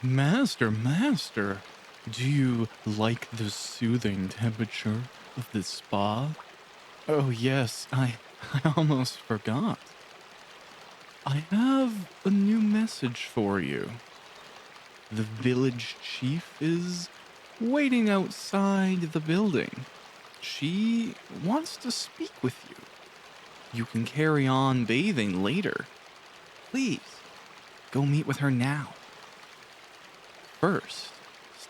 Master, do you like the soothing temperature of the spa? Oh yes, I almost forgot. I have a new message for you. The village chief is waiting outside the building. She wants to speak with you. You can carry on bathing later. Please, go meet with her now. First,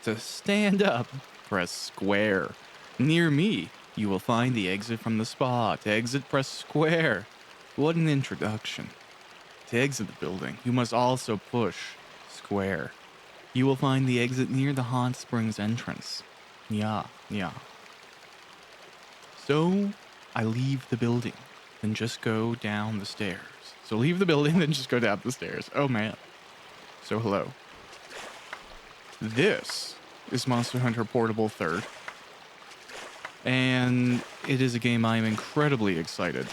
to stand up, press square. Near me, you will find the exit from the spa. To exit, press square. What an introduction. To exit the building, you must also push square. You will find the exit near the hot springs entrance. Yeah. So, I leave the building, then just go down the stairs. So leave the building, then just go down the stairs. Oh man. So hello. This is Monster Hunter Portable 3rd, and it is a game I am incredibly excited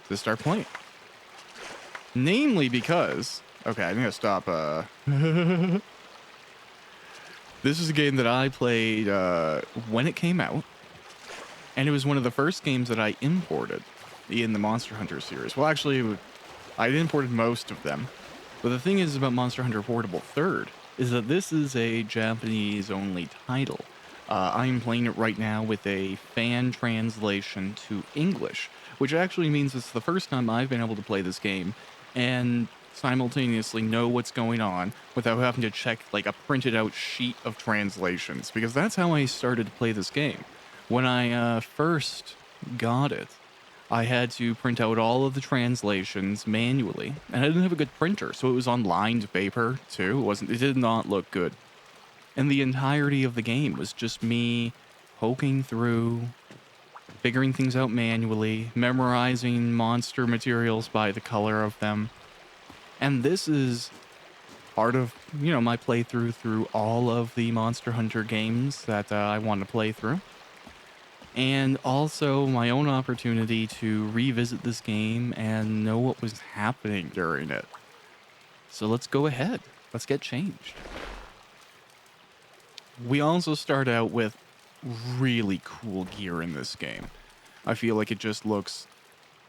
to start playing. Namely because... Okay, I'm gonna stop, This is a game that I played when it came out, and it was one of the first games that I imported in the Monster Hunter series. Well, actually, I imported most of them. But the thing is about Monster Hunter Portable 3rd is that this is a Japanese-only title. I'm playing it right now with a fan translation to English, which actually means it's the first time I've been able to play this game and simultaneously know what's going on without having to check like a printed out sheet of translations, because that's how I started to play this game. When I first got it, I had to print out all of the translations manually, and I didn't have a good printer, so it was on lined paper too. It did not look good. And the entirety of the game was just me poking through, figuring things out manually, memorizing monster materials by the color of them. And this is part of, my playthrough through all of the Monster Hunter games that I want to play through. And also my own opportunity to revisit this game and know what was happening during it. So let's go ahead. Let's get changed. We also start out with really cool gear in this game. I feel like it just looks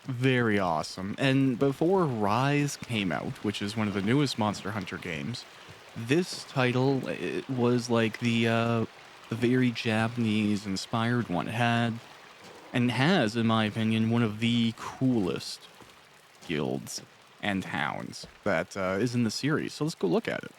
very awesome. And before Rise came out, which is one of the newest Monster Hunter games, this title, it was like the very Japanese-inspired one. It had, and has, in my opinion, one of the coolest guilds and towns that is in the series. So let's go look at it.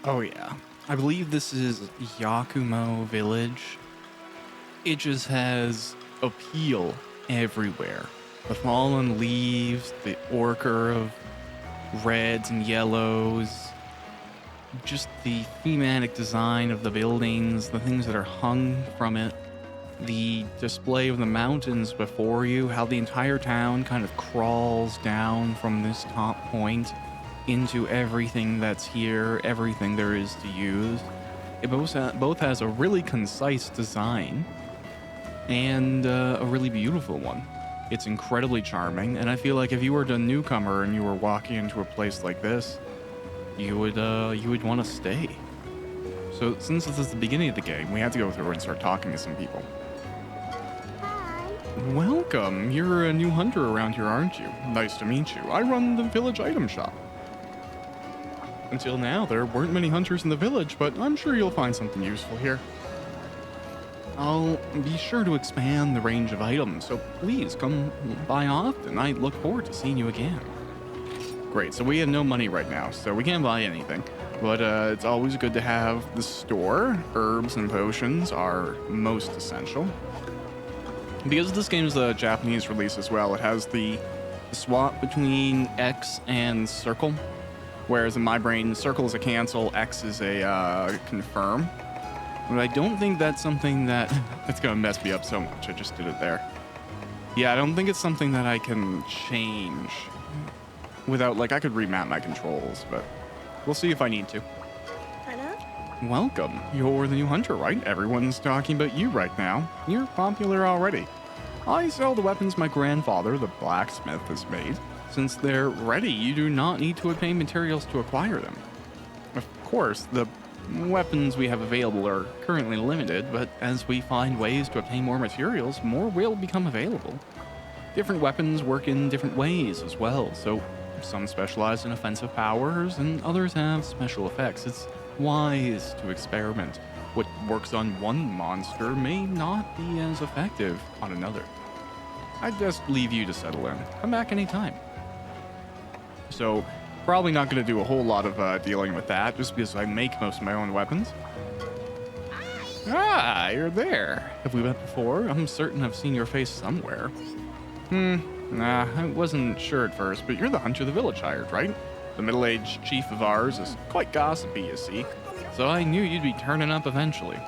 Oh yeah. I believe this is Yakumo Village. It just has appeal everywhere. The fallen leaves, the ochre of reds and yellows, just the thematic design of the buildings, the things that are hung from it, the display of the mountains before you, how the entire town kind of crawls down from this top point into everything that's here, everything there is to use. It both has a really concise design and a really beautiful one. It's incredibly charming, and I feel like if you were a newcomer and you were walking into a place like this, you would want to stay. So since this is the beginning of the game, we have to go through and start talking to some people. Hi. Welcome. You're a new hunter around here, aren't you? Nice to meet you. I run the village item shop. Until now, there weren't many hunters in the village, but I'm sure you'll find something useful here. I'll be sure to expand the range of items, so please come by often. I look forward to seeing you again. Great, so we have no money right now, so we can't buy anything. But it's always good to have the store. Herbs and potions are most essential. Because this game's a Japanese release as well, it has the swap between X and circle. Whereas in my brain, circle is a cancel, X is a confirm. But I don't think that's something that it's gonna mess me up so much. I just did it there. Yeah, I don't think it's something that I can change without, like, I could remap my controls, but we'll see if I need to. Welcome. You're the new hunter, right? Everyone's talking about you right now. You're popular already. I sell the weapons my grandfather, the blacksmith, has made. Since they're ready, you do not need to obtain materials to acquire them. Of course, the weapons we have available are currently limited, but as we find ways to obtain more materials, more will become available. Different weapons work in different ways as well, so some specialize in offensive powers and others have special effects. It's wise to experiment. What works on one monster may not be as effective on another. I'd just leave you to settle in. Come back anytime. So, probably not going to do a whole lot of dealing with that, just because I make most of my own weapons. Ah, you're there. Have we met before? I'm certain I've seen your face somewhere. Nah, I wasn't sure at first, but you're the hunter the village hired, right? The middle-aged chief of ours is quite gossipy, you see, so I knew you'd be turning up eventually.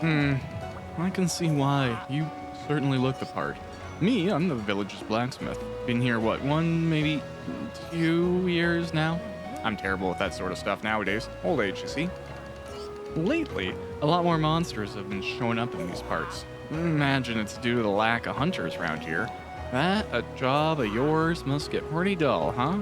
I can see why. You certainly look the part. Me, I'm the village's blacksmith. Been here, what, 1, maybe 2 years now? I'm terrible with that sort of stuff nowadays. Old age, you see. Lately, a lot more monsters have been showing up in these parts. Imagine it's due to the lack of hunters around here. That a job of yours must get pretty dull, huh?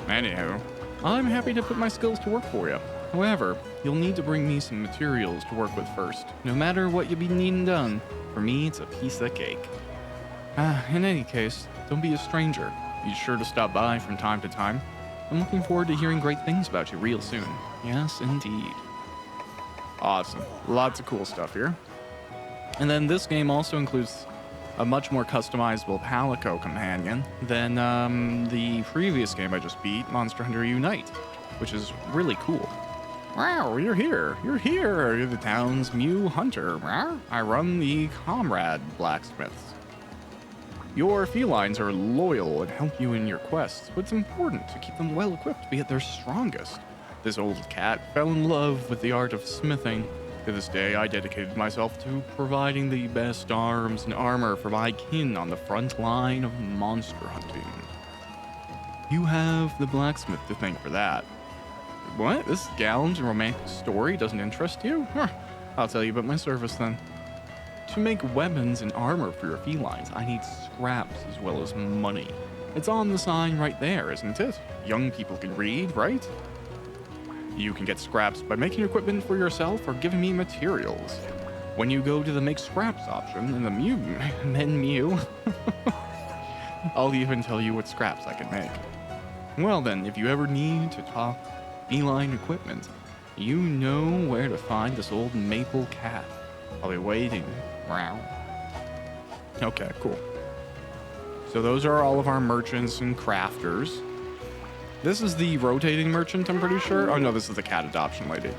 Anywho, I'm happy to put my skills to work for you. However, you'll need to bring me some materials to work with first. No matter what you be needing done, for me, it's a piece of cake. In any case, don't be a stranger. Be sure to stop by from time to time. I'm looking forward to hearing great things about you real soon. Yes, indeed. Awesome. Lots of cool stuff here. And then this game also includes a much more customizable Palico companion than the previous game I just beat, Monster Hunter Unite, which is really cool. Wow, you're here. You're here. You're the town's Mew Hunter. I run the Comrade Blacksmiths. Your felines are loyal and help you in your quests, but it's important to keep them well equipped to be at their strongest. This old cat fell in love with the art of smithing. To this day, I dedicated myself to providing the best arms and armor for my kin on the front line of monster hunting. You have the blacksmith to thank for that. What? This gallant and romantic story doesn't interest you? I'll tell you about my service then. To make weapons and armor for your felines, I need scraps as well as money. It's on the sign right there, isn't it? Young people can read, right? You can get scraps by making equipment for yourself or giving me materials. When you go to the make scraps option in the menu, I'll even tell you what scraps I can make. Well then, if you ever need to talk feline equipment, you know where to find this old maple cat. I'll be waiting. Wow. Okay, cool. So those are all of our merchants and crafters. This is the rotating merchant, I'm pretty sure. Oh no, this is the cat adoption lady.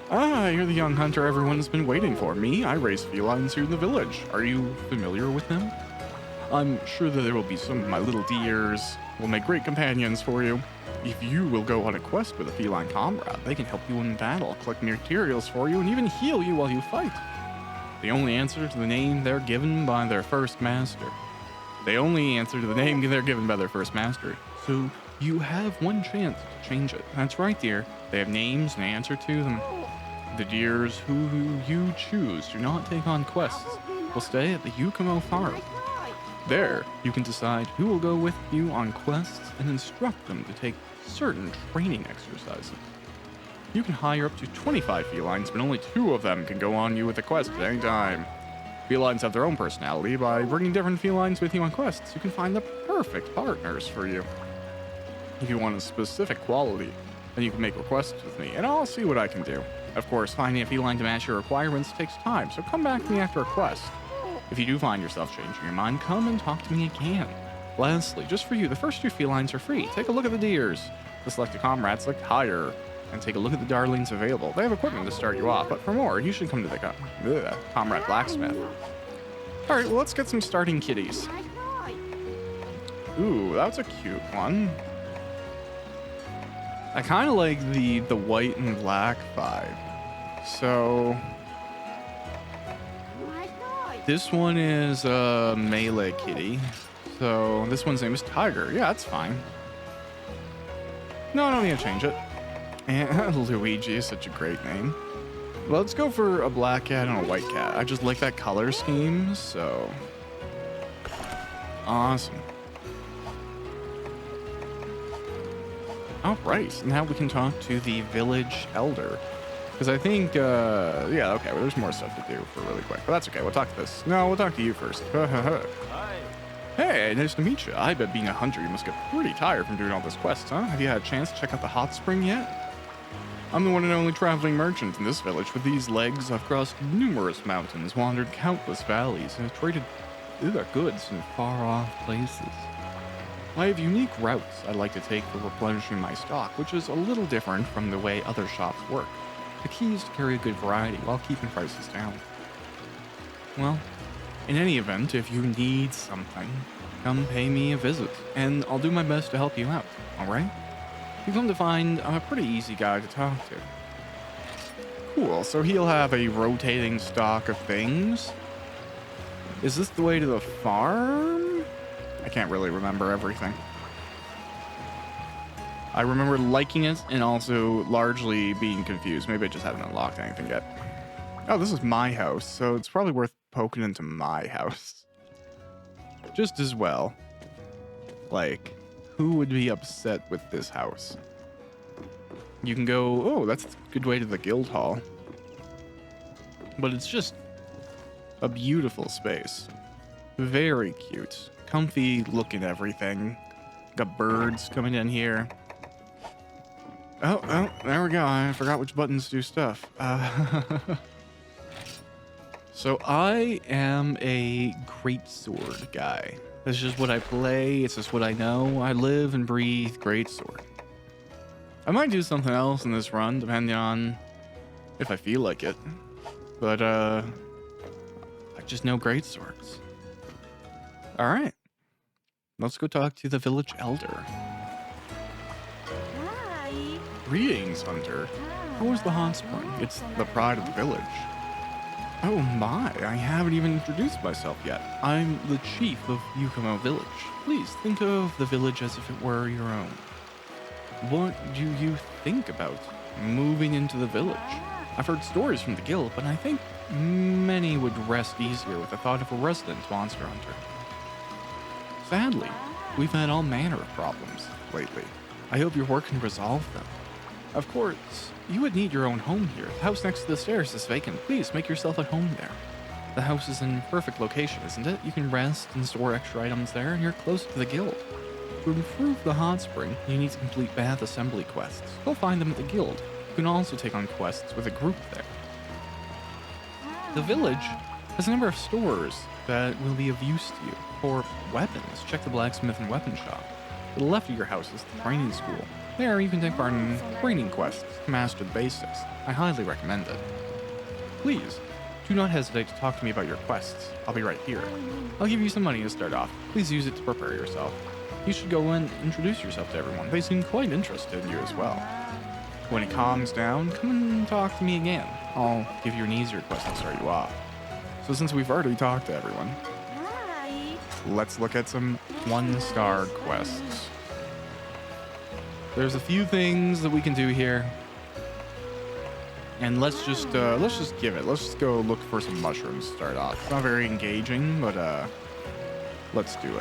Ah, you're the young hunter everyone's been waiting for. Me, I raise felines here in the village. Are you familiar with them? I'm sure that there will be some of my little deers. Will make great companions for you. If you will go on a quest with a feline comrade, they can help you in battle, collect materials for you, and even heal you while you fight. They only answer to the name they're given by their first master. So you have one chance to change it. That's right, dear. They have names and answer to them. The deers who you choose do not take on quests. Will stay at the Yukumo farm. There, you can decide who will go with you on quests and instruct them to take certain training exercises. You can hire up to 25 felines, but only 2 of them can go on you with a quest at any time. Felines have their own personality. By bringing different felines with you on quests, you can find the perfect partners for you. If you want a specific quality, then you can make requests with me, and I'll see what I can do. Of course, finding a feline to match your requirements takes time, so come back to me after a quest. If you do find yourself changing your mind, come and talk to me again. Lastly, just for you, the first 2 felines are free. Take a look at the deers. To select a comrade, select hire, and take a look at the darlings available. They have equipment to start you off, but for more, you should come to the comrade blacksmith. All right, well, let's get some starting kitties. My toy. Ooh, that's a cute one. I kind of like the white and black vibe. So My toy. this one is a melee kitty. So this one's name is Tiger. Yeah, that's fine. No, I don't need to change it. And Luigi is such a great name. Well, let's go for a black cat and a white cat. I just like that color scheme, so awesome. All right, now we can talk to the village elder. Because I think, yeah, okay, well, there's more stuff to do for really quick. But that's okay, we'll talk to this. No, we'll talk to you first. Hi. Hey, nice to meet you. I bet being a hunter, you must get pretty tired from doing all this quests, huh? Have you had a chance to check out the hot spring yet? I'm the one and only traveling merchant in this village. With these legs, I've crossed numerous mountains, wandered countless valleys, and have traded goods in far-off places. I have unique routes I like to take for replenishing my stock, which is a little different from the way other shops work. The key is to carry a good variety while keeping prices down. Well, in any event, if you need something, come pay me a visit, and I'll do my best to help you out, alright? You come to find I'm a pretty easy guy to talk to. Cool, so he'll have a rotating stock of things. Is this the way to the farm? I can't really remember everything. I remember liking it and also largely being confused. Maybe I just haven't unlocked anything yet. Oh, this is my house, so it's probably worth poking into my house. Just as well. Like, who would be upset with this house? You can go, oh, that's a good way to the guild hall. But it's just a beautiful space. Very cute. Comfy looking everything. Got birds coming in here. Oh, there we go. I forgot which buttons do stuff. So I am a greatsword guy. That's just what I play. It's just what I know. I live and breathe greatsword. I might do something else in this run, depending on if I feel like it. But, I just know greatswords. All right. Let's go talk to the village elder. Hi. Greetings, hunter. How was the hot spring? It's the pride of the village. Oh my, I haven't even introduced myself yet. I'm the chief of Yukumo Village. Please think of the village as if it were your own. What do you think about moving into the village? I've heard stories from the guild, but I think many would rest easier with the thought of a resident monster hunter. Sadly, we've had all manner of problems lately. I hope your work can resolve them. Of course, you would need your own home here. The house next to the stairs is vacant. Please make yourself at home there. The house is in perfect location, isn't it? You can rest and store extra items there, and you're close to the guild. To improve the hot spring, you need to complete bath assembly quests. Go find them at the guild. You can also take on quests with a group there. The village has a number of stores that will be of use to you. For weapons, check the blacksmith and weapon shop. To the left of your house is the training school. There you can take part in training quests to master the basics. I highly recommend it. Please, do not hesitate to talk to me about your quests. I'll be right here. I'll give you some money to start off. Please use it to prepare yourself. You should go and introduce yourself to everyone. They seem quite interested in you as well. When it calms down, come and talk to me again. I'll give you an easier quest and start you off. So since we've already talked to everyone, Hi. let's look at some 1-star quests. There's a few things that we can do here. And let's just give it. Let's just go look for some mushrooms to start off. It's not very engaging, but let's do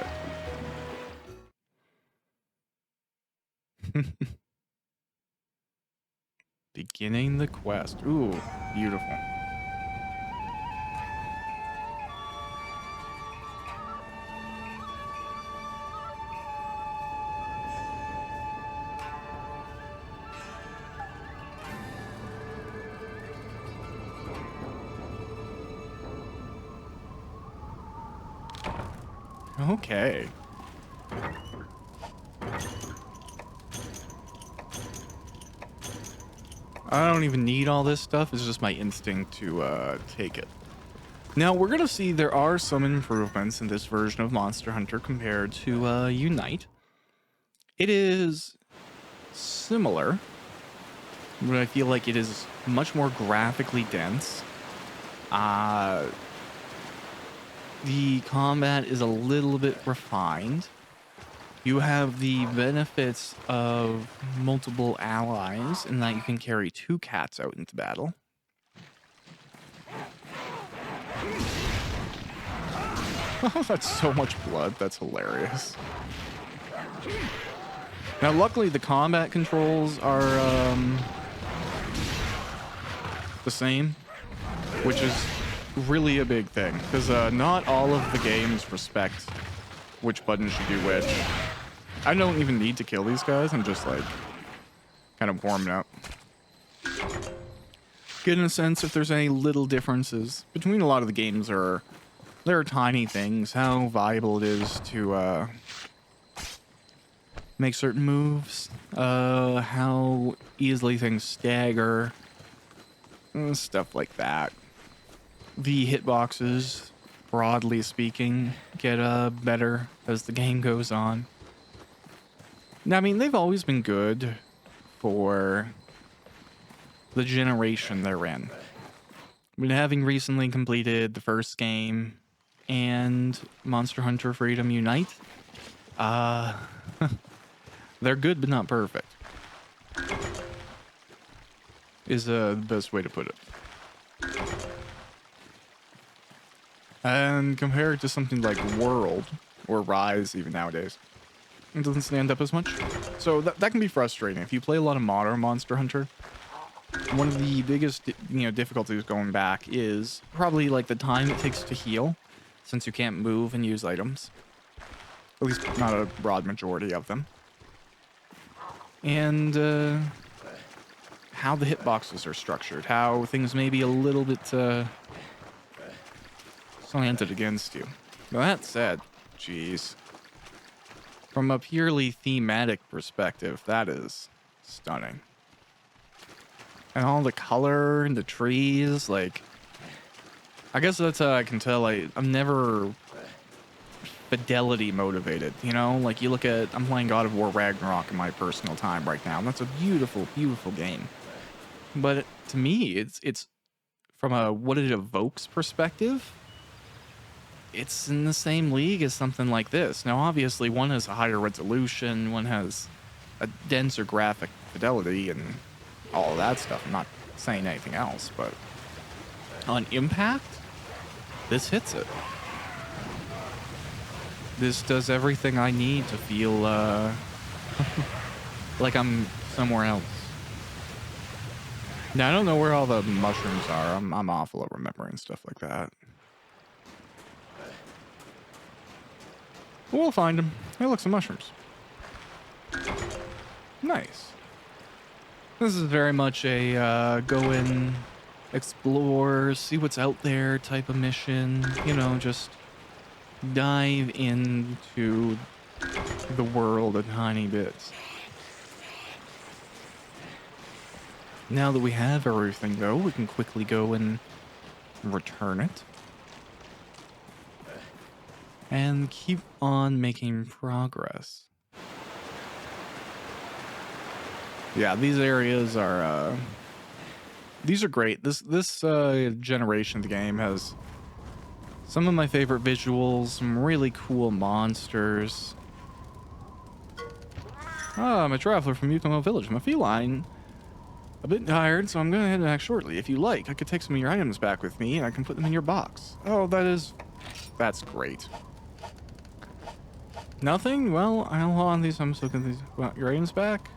it. Beginning the quest. Ooh, beautiful. Okay. I don't even need all this stuff. It's just my instinct to take it. Now, we're going to see there are some improvements in this version of Monster Hunter compared to Unite. It is similar, but I feel like it is much more graphically dense. The combat is a little bit refined. You have the benefits of multiple allies in that you can carry 2 cats out into battle. Oh, that's so much blood. That's hilarious. Now, luckily, the combat controls are the same, which is really a big thing, because not all of the games respect which button should do which. I don't even need to kill these guys. I'm just like kind of warming up, getting a sense if there's any little differences between a lot of the games. There are tiny things, how viable it is to make certain moves, how easily things stagger, stuff like that. The hitboxes, broadly speaking, get better as the game goes on. Now, I mean, they've always been good for the generation they're in. I mean, having recently completed the first game and Monster Hunter Freedom Unite, they're good but not perfect, is the best way to put it. And compared to something like World, or Rise even nowadays, it doesn't stand up as much. So that can be frustrating. If you play a lot of modern Monster Hunter, one of the biggest difficulties going back is probably like the time it takes to heal, since you can't move and use items. At least not a broad majority of them. And how the hitboxes are structured, how things may be a little bit slanted against you. Now, that said, geez, from a purely thematic perspective, that is stunning. And all the color and the trees, like, I guess that's how I can tell I'm never fidelity motivated, you know? Like, you look at, I'm playing God of War Ragnarok in my personal time right now, and that's a beautiful, beautiful game. But to me, it's from a what it evokes perspective, it's in the same league as something like this. Now, obviously, one has a higher resolution, one has a denser graphic fidelity, and all of that stuff. I'm not saying anything else, but on impact, this hits it. This does everything I need to feel like I'm somewhere else. Now, I don't know where all the mushrooms are. I'm awful at remembering stuff like that. We'll find them. Hey, look, some mushrooms. Nice. This is very much a go in, explore, see what's out there type of mission. You know, just dive into the world a tiny bit. Now that we have everything, though, we can quickly go and return it. And keep on making progress. Yeah, these areas are these are great. This generation of the game has some of my favorite visuals, some really cool monsters. Ah, I'm a traveler from Yukomo Village. I'm a feline. A bit tired, so I'm gonna head back shortly. If you like, I could take some of your items back with me and I can put them in your box. Oh, that's great. Nothing? Well, I'll hold on these. I'm just looking at these. Well, your items back?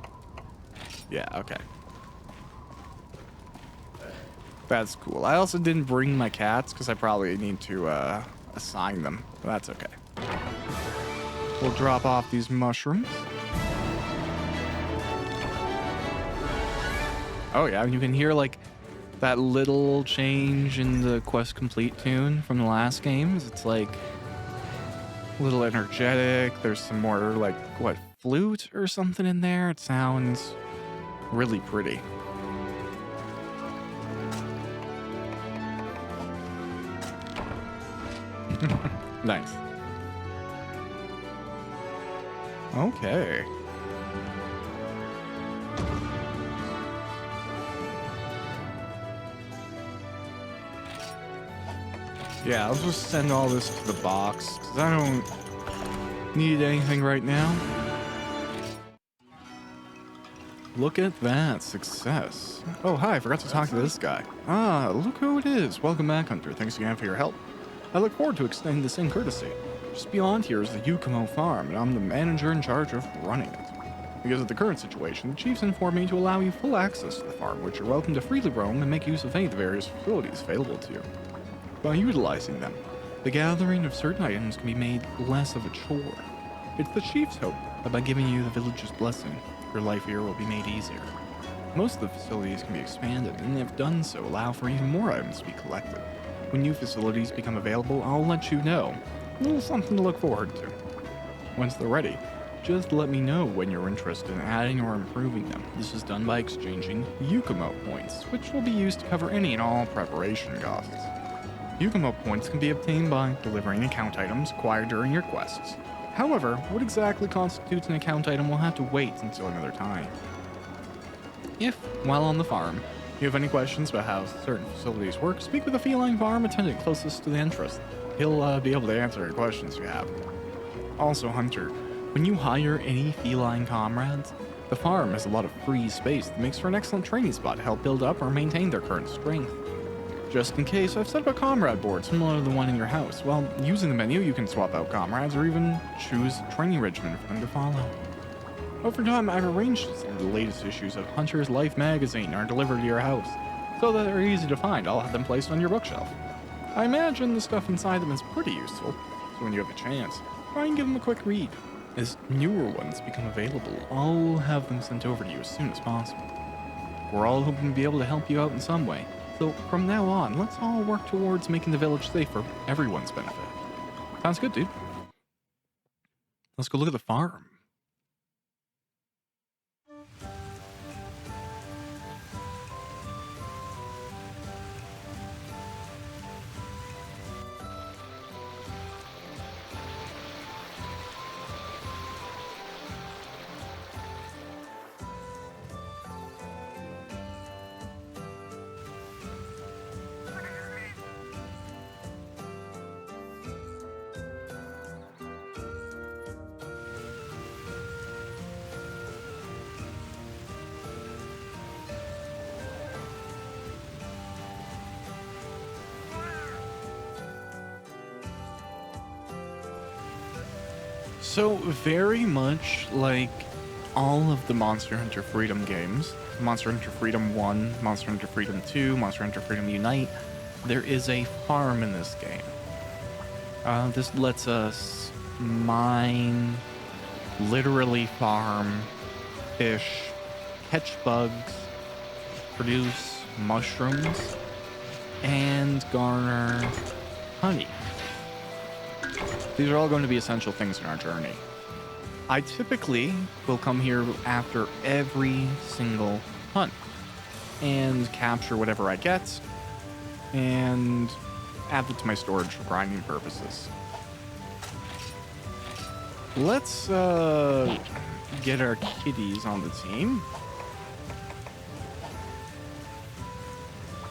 Yeah, okay. That's cool. I also didn't bring my cats because I probably need to assign them. But that's okay. We'll drop off these mushrooms. Oh yeah, you can hear like that little change in the quest complete tune from the last games. It's like a little energetic. There's some more like what, flute or something in there. It sounds really pretty. Nice. Okay. Yeah, I'll just send all this to the box, because I don't need anything right now. Look at that. Success. Oh, hi. I forgot to talk to this guy. Ah, look who it is. Welcome back, Hunter. Thanks again for your help. I look forward to extending the same courtesy. Just beyond here is the Yukumo farm, and I'm the manager in charge of running it. Because of the current situation, the chiefs informed me to allow you full access to the farm, which you're welcome to freely roam and make use of any of the various facilities available to you. By utilizing them, the gathering of certain items can be made less of a chore. It's the chief's hope that by giving you the village's blessing, your life here will be made easier. Most of the facilities can be expanded, and if done so, allow for even more items to be collected. When new facilities become available, I'll let you know. A little something to look forward to. Once they're ready, just let me know when you're interested in adding or improving them. This is done by exchanging Yukumo points, which will be used to cover any and all preparation costs. Yukumo points can be obtained by delivering account items acquired during your quests. However, what exactly constitutes an account item will have to wait until another time. If, while on the farm, you have any questions about how certain facilities work, speak with the feline farm attendant closest to the entrance. He'll be able to answer any questions you have. Also, Hunter, when you hire any feline comrades, the farm has a lot of free space that makes for an excellent training spot to help build up or maintain their current strength. Just in case, I've set up a comrade board similar to the one in your house. While using the menu, you can swap out comrades or even choose a training regimen for them to follow. Over time, I've arranged some of the latest issues of Hunter's Life magazine are delivered to your house, so that they're easy to find. I'll have them placed on your bookshelf. I imagine the stuff inside them is pretty useful, so when you have a chance, try and give them a quick read. As newer ones become available, I'll have them sent over to you as soon as possible. We're all hoping to be able to help you out in some way. So from now on, let's all work towards making the village safe for everyone's benefit. Sounds good, dude. Let's go look at the farm. So very much like all of the Monster Hunter Freedom games, Monster Hunter Freedom 1, Monster Hunter Freedom 2, Monster Hunter Freedom Unite, there is a farm in this game. This lets us mine, literally farm, fish, catch bugs, produce mushrooms, and garner honey. These are all going to be essential things in our journey. I typically will come here after every single hunt and capture whatever I get and add it to my storage for grinding purposes. Let's get our kitties on the team.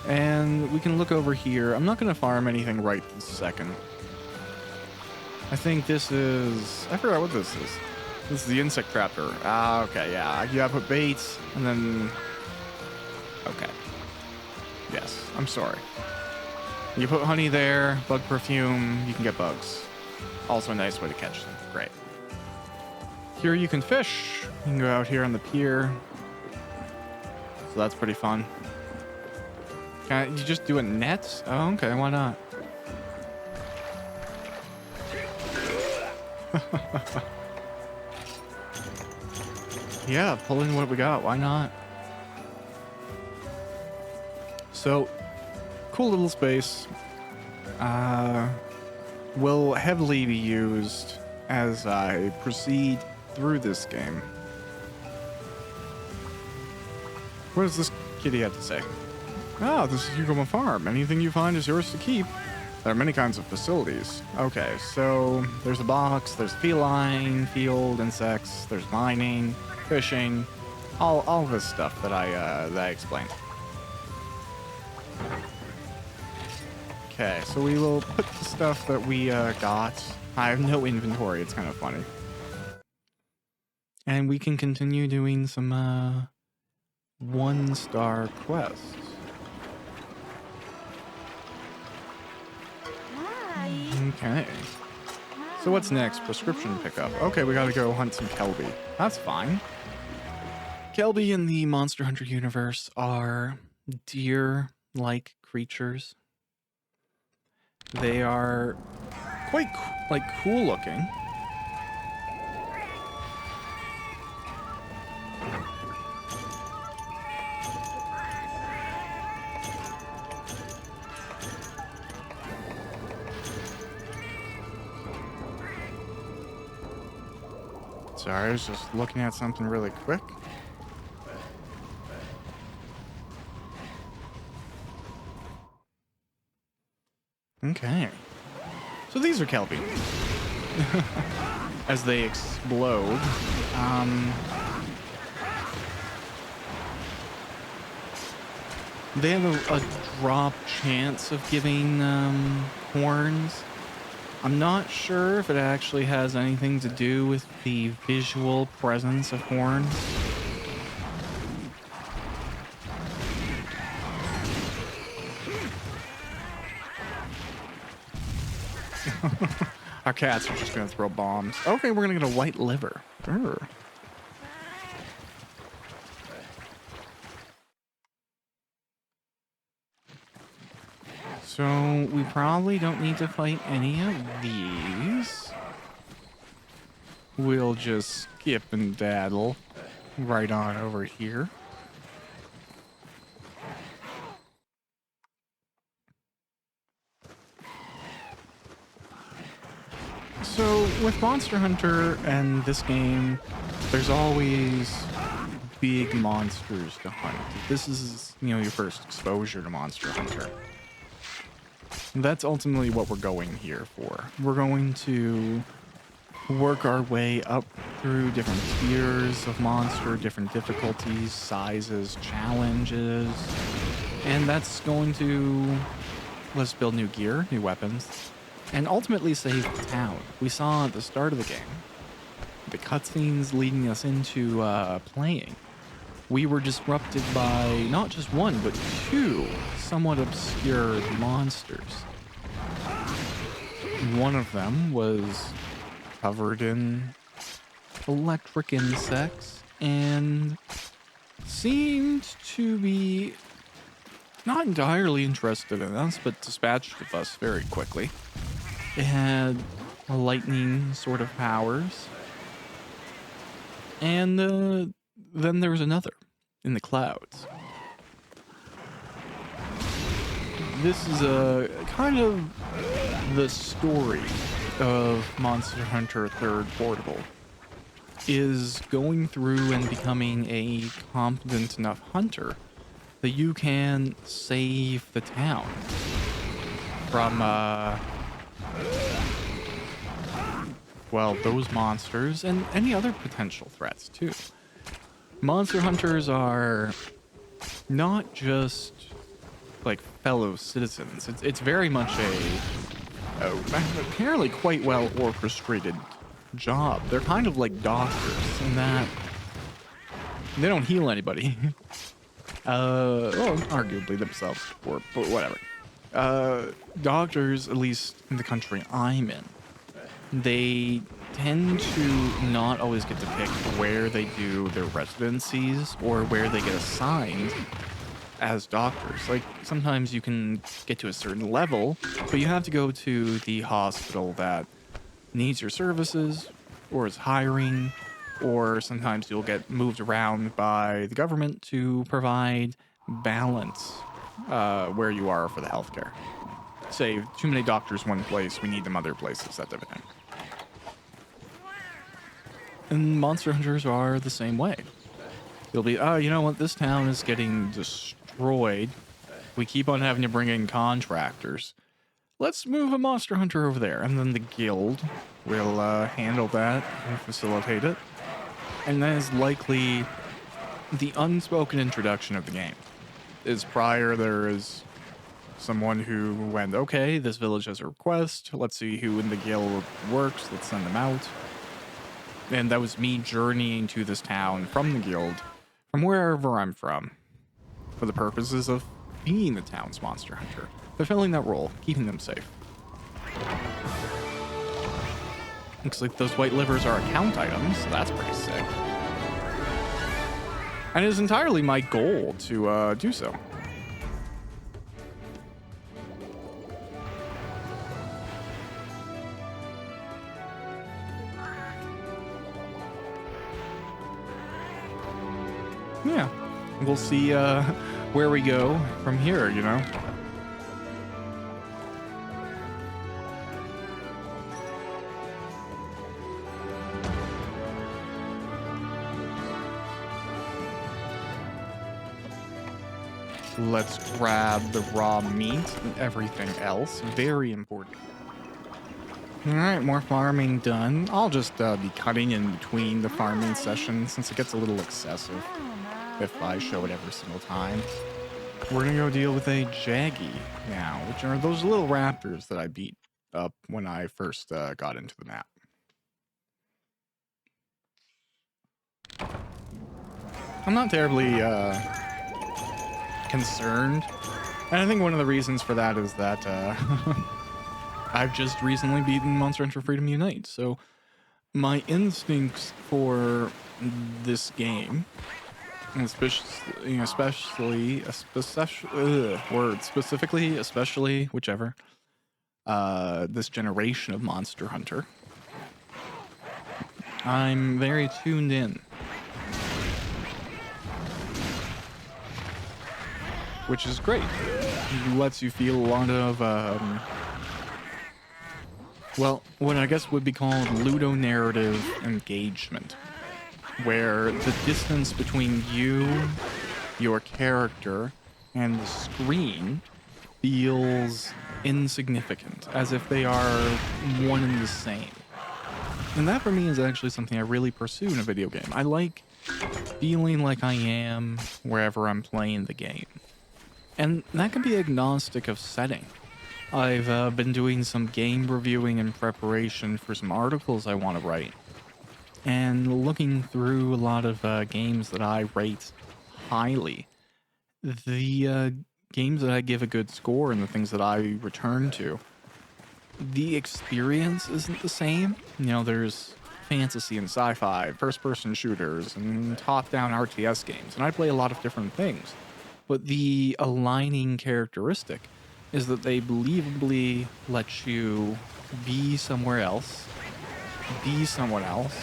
And we can look over here. I'm not going to farm anything right this second. I think this is... I forgot what this is. This is the insect trapper. Ah, okay, yeah. You gotta put baits, and then... Okay. Yes, I'm sorry. You put honey there, bug perfume, you can get bugs. Also a nice way to catch them. Great. Here you can fish. You can go out here on the pier. So that's pretty fun. Can you just do a net? Oh, okay, why not? Yeah, pull in what we got. Why not? So, cool little space. Will heavily be used as I proceed through this game. What does this kitty have to say? Ah, this is Yukoma Farm. Anything you find is yours to keep. There are many kinds of facilities. Okay, so there's a box, there's feline, field, insects, there's mining, fishing, all this stuff that I explained. Okay, so we will put the stuff that we got. I have no inventory, it's kind of funny. And we can continue doing some 1-star quests. Hi. Okay. So what's next? Prescription pickup. Okay, we gotta go hunt some Kelby. That's fine. Kelby in the Monster Hunter universe are deer-like creatures. They are quite cool looking. Sorry, I was just looking at something really quick. Okay. So these are Kelby. As they explode. They have a drop chance of giving horns. I'm not sure if it actually has anything to do with the visual presence of horns. Our cats are just gonna throw bombs. Okay, we're gonna get a white liver. Urgh. So we probably don't need to fight any of these. We'll just skip and daddle right on over here. So with Monster Hunter and this game, there's always big monsters to hunt. This is, you know, your first exposure to Monster Hunter. That's ultimately what we're going here for. We're going to work our way up through different tiers of monster, different difficulties, sizes, challenges, and that's going to let us build new gear, new weapons, and ultimately save the town. We saw at the start of the game, the cutscenes leading us into playing. We were disrupted by not just one, but two somewhat obscure monsters. One of them was covered in electric insects and seemed to be not entirely interested in us, but dispatched of us very quickly. It had lightning sort of powers. And then there was another in the clouds. This is a kind of the story of Monster Hunter 3rd Portable, is going through and becoming a competent enough hunter that you can save the town from well, those monsters and any other potential threats too. Monster hunters are not just like fellow citizens. It's very much a apparently quite well orchestrated job. They're kind of like doctors in that they don't heal anybody. Well, arguably themselves, or but whatever. Doctors, at least in the country I'm in, they tend to not always get to pick where they do their residencies or where they get assigned as doctors. Like, sometimes you can get to a certain level, but you have to go to the hospital that needs your services or is hiring, or sometimes you'll get moved around by the government to provide balance where you are for the healthcare. Say, too many doctors one place, we need them other places, that type of thing. And monster hunters are the same way. You'll be, oh, you know what, this town is getting destroyed. We keep on having to bring in contractors. let's move a monster hunter over there. And then the guild will handle that and facilitate it. And that is likely the unspoken introduction of the game. Is prior there is someone who went, okay, this village has a request. Let's see who in the guild works. Let's send them out. And that was me journeying to this town from the guild, from wherever I'm from, for the purposes of being the town's monster hunter, fulfilling that role, keeping them safe. Looks like those white livers are account items, so that's pretty sick. And it is entirely my goal to do so. Yeah, we'll see where we go from here, you know? Let's grab the raw meat and everything else. Very important. All right, more farming done. I'll just be cutting in between the farming sessions since it gets a little excessive if I show it every single time. We're gonna go deal with a Jaggy now, which are those little raptors that I beat up when I first got into the map. I'm not terribly concerned, and I think one of the reasons for that is that I've just recently beaten Monster Hunter Freedom Unite, so my instincts for this game, especially, whichever, this generation of Monster Hunter, I'm very tuned in. Which is great. It lets you feel a lot of, well, what I guess would be called ludonarrative engagement, where the distance between you, your character, and the screen feels insignificant, as if they are one and the same. And that for me is actually something I really pursue in a video game. I like feeling like I am wherever I'm playing the game. And that can be agnostic of setting. I've been doing some game reviewing in preparation for some articles I want to write. And looking through a lot of games that I rate highly. The games that I give a good score and the things that I return to, the experience isn't the same. You know, there's fantasy and sci-fi, first-person shooters, and top-down RTS games. And I play a lot of different things. But the aligning characteristic is that they believably let you be somewhere else, be someone else,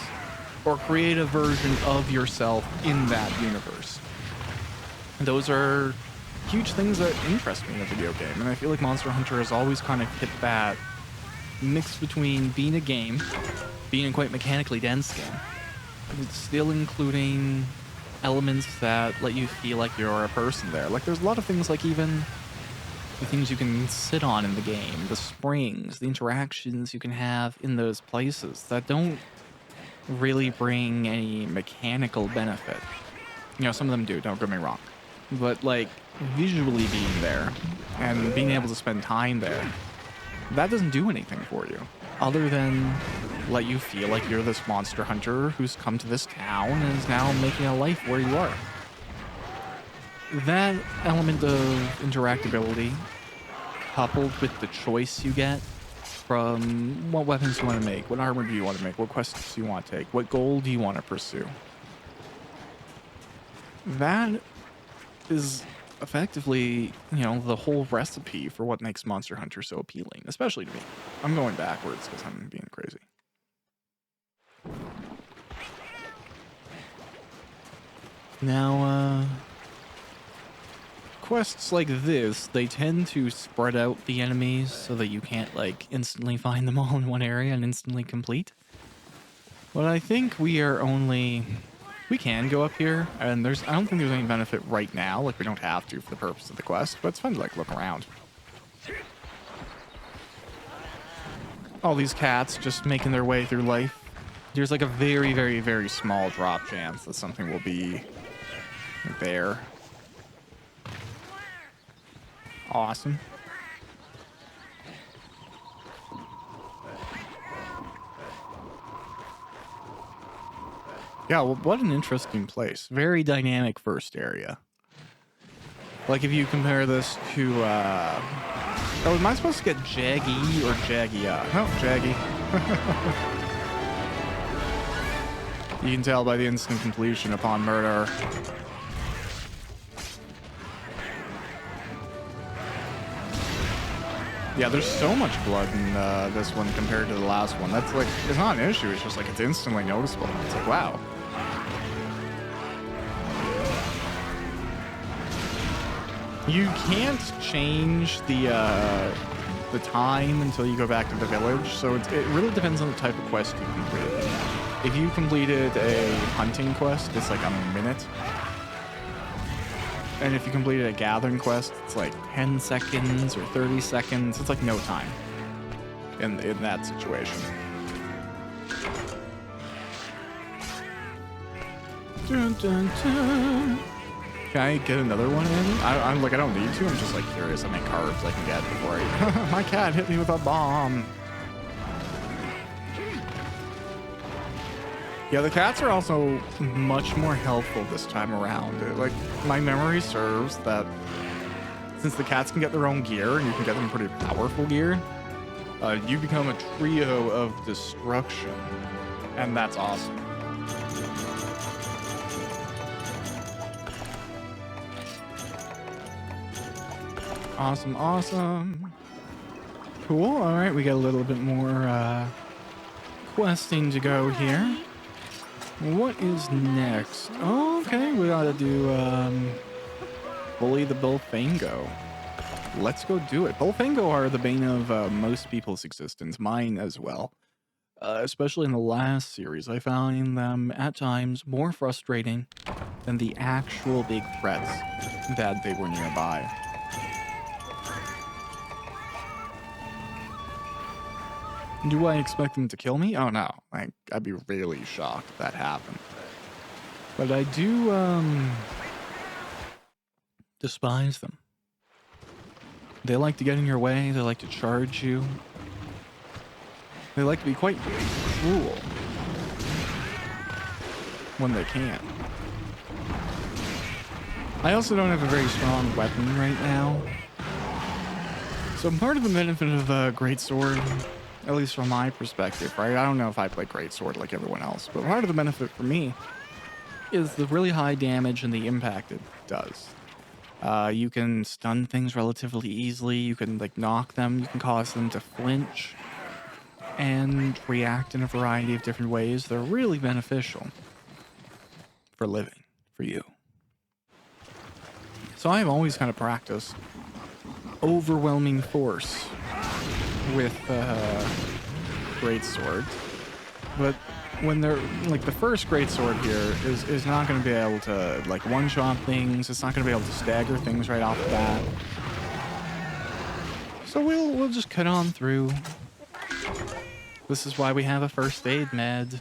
or create a version of yourself in that universe. And those are huge things that interest me in a video game, and I feel like Monster Hunter has always kind of hit that mix between being a game, being a quite mechanically dense game, but still including elements that let you feel like you're a person there. Like, there's a lot of things, like even the things you can sit on in the game, the springs, the interactions you can have in those places that don't really bring any mechanical benefit. You know, some of them do, don't get me wrong. But, like, visually being there and being able to spend time there, that doesn't do anything for you, other than let you feel like you're this monster hunter who's come to this town and is now making a life where you are. That element of interactability, coupled with the choice you get from what weapons you want to make, what armor do you want to make, what quests you want to take, what goal do you want to pursue, that is effectively, you know, the whole recipe for what makes Monster Hunter so appealing, especially to me. I'm going backwards because I'm being crazy. Now, quests like this, they tend to spread out the enemies so that you can't, like, instantly find them all in one area and instantly complete. But I think we can go up here, and I don't think there's any benefit right now. Like, we don't have to for the purpose of the quest, but it's fun to, like, look around. all these cats just making their way through life. There's like a very, very, very small drop chance that something will be there. Awesome. Yeah, well, what an interesting place. Very dynamic first area. Like if you compare this to, oh, am I supposed to get Jaggy or Jaggia? Oh, Jaggy. You can tell by the instant completion upon murder. Yeah, there's so much blood in this one compared to the last one. That's like, it's not an issue. It's just like, it's instantly noticeable. It's like, wow. You can't change the time until you go back to the village, so it really depends on the type of quest you completed. If you completed a hunting quest, it's like a minute. And if you completed a gathering quest, it's like 10 seconds or 30 seconds. It's like no time in that situation. Dun, dun, dun. Can I get another one in? I'm like, I don't need to. I'm just like curious how many carbs I can get before I... My cat hit me with a bomb. Yeah, the cats are also much more helpful this time around. Like, my memory serves that since the cats can get their own gear and you can get them pretty powerful gear, you become a trio of destruction. And that's awesome. Awesome, awesome. Cool. All right, we got a little bit more questing to go here. What is next? Oh, okay, we gotta do Bully the Bullfango. Let's go do it. Bullfango are the bane of most people's existence, mine as well. Especially in the last series, I found them at times more frustrating than the actual big threats that they were nearby. Do I expect them to kill me? Oh no, I'd be really shocked if that happened. But I do despise them. They like to get in your way, they like to charge you. They like to be quite cruel when they can. I also don't have a very strong weapon right now. So part of the benefit of a greatsword, at least from my perspective, right? I don't know if I play greatsword like everyone else, but part of the benefit for me is the really high damage and the impact it does. You can stun things relatively easily. You can like knock them. You can cause them to flinch and react in a variety of different ways. They're really beneficial for living, for you. So I've always kind of practiced overwhelming force with greatsword, but when they're like the first greatsword here is not going to be able to like one-shot things. It's not going to be able to stagger things right off the bat. So we'll just cut on through. This is why we have a first aid med.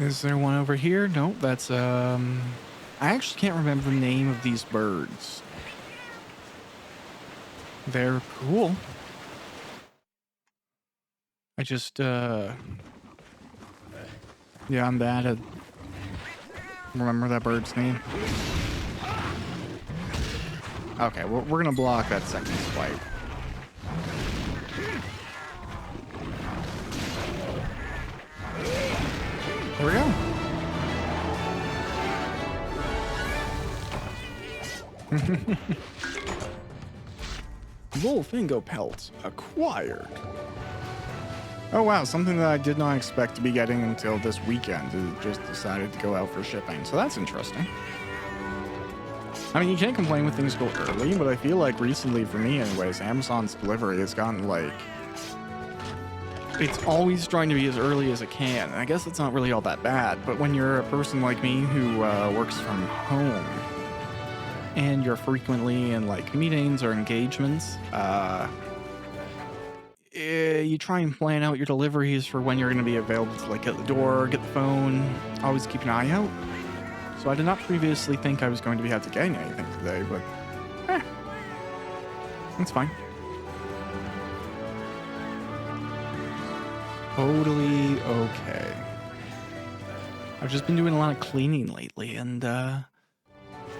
Is there one over here? Nope, that's, I actually can't remember the name of these birds. They're cool. I just, yeah, I'm bad at remember that bird's name. Okay, we're gonna block that second swipe. There we go. Bullfango pelts acquired. Oh wow, something that I did not expect to be getting until this weekend. It just decided to go out for shipping, so that's interesting. I mean, you can't complain when things go early, but I feel like recently, for me anyways, Amazon's delivery has gotten like... It's always trying to be as early as it can. And I guess it's not really all that bad, but when you're a person like me who works from home, and you're frequently in like meetings or engagements, you try and plan out your deliveries for when you're going to be available to like get the door, get the phone, always keep an eye out. So I did not previously think I was going to be able to getting anything today, but it's fine. Totally okay. I've just been doing a lot of cleaning lately, and I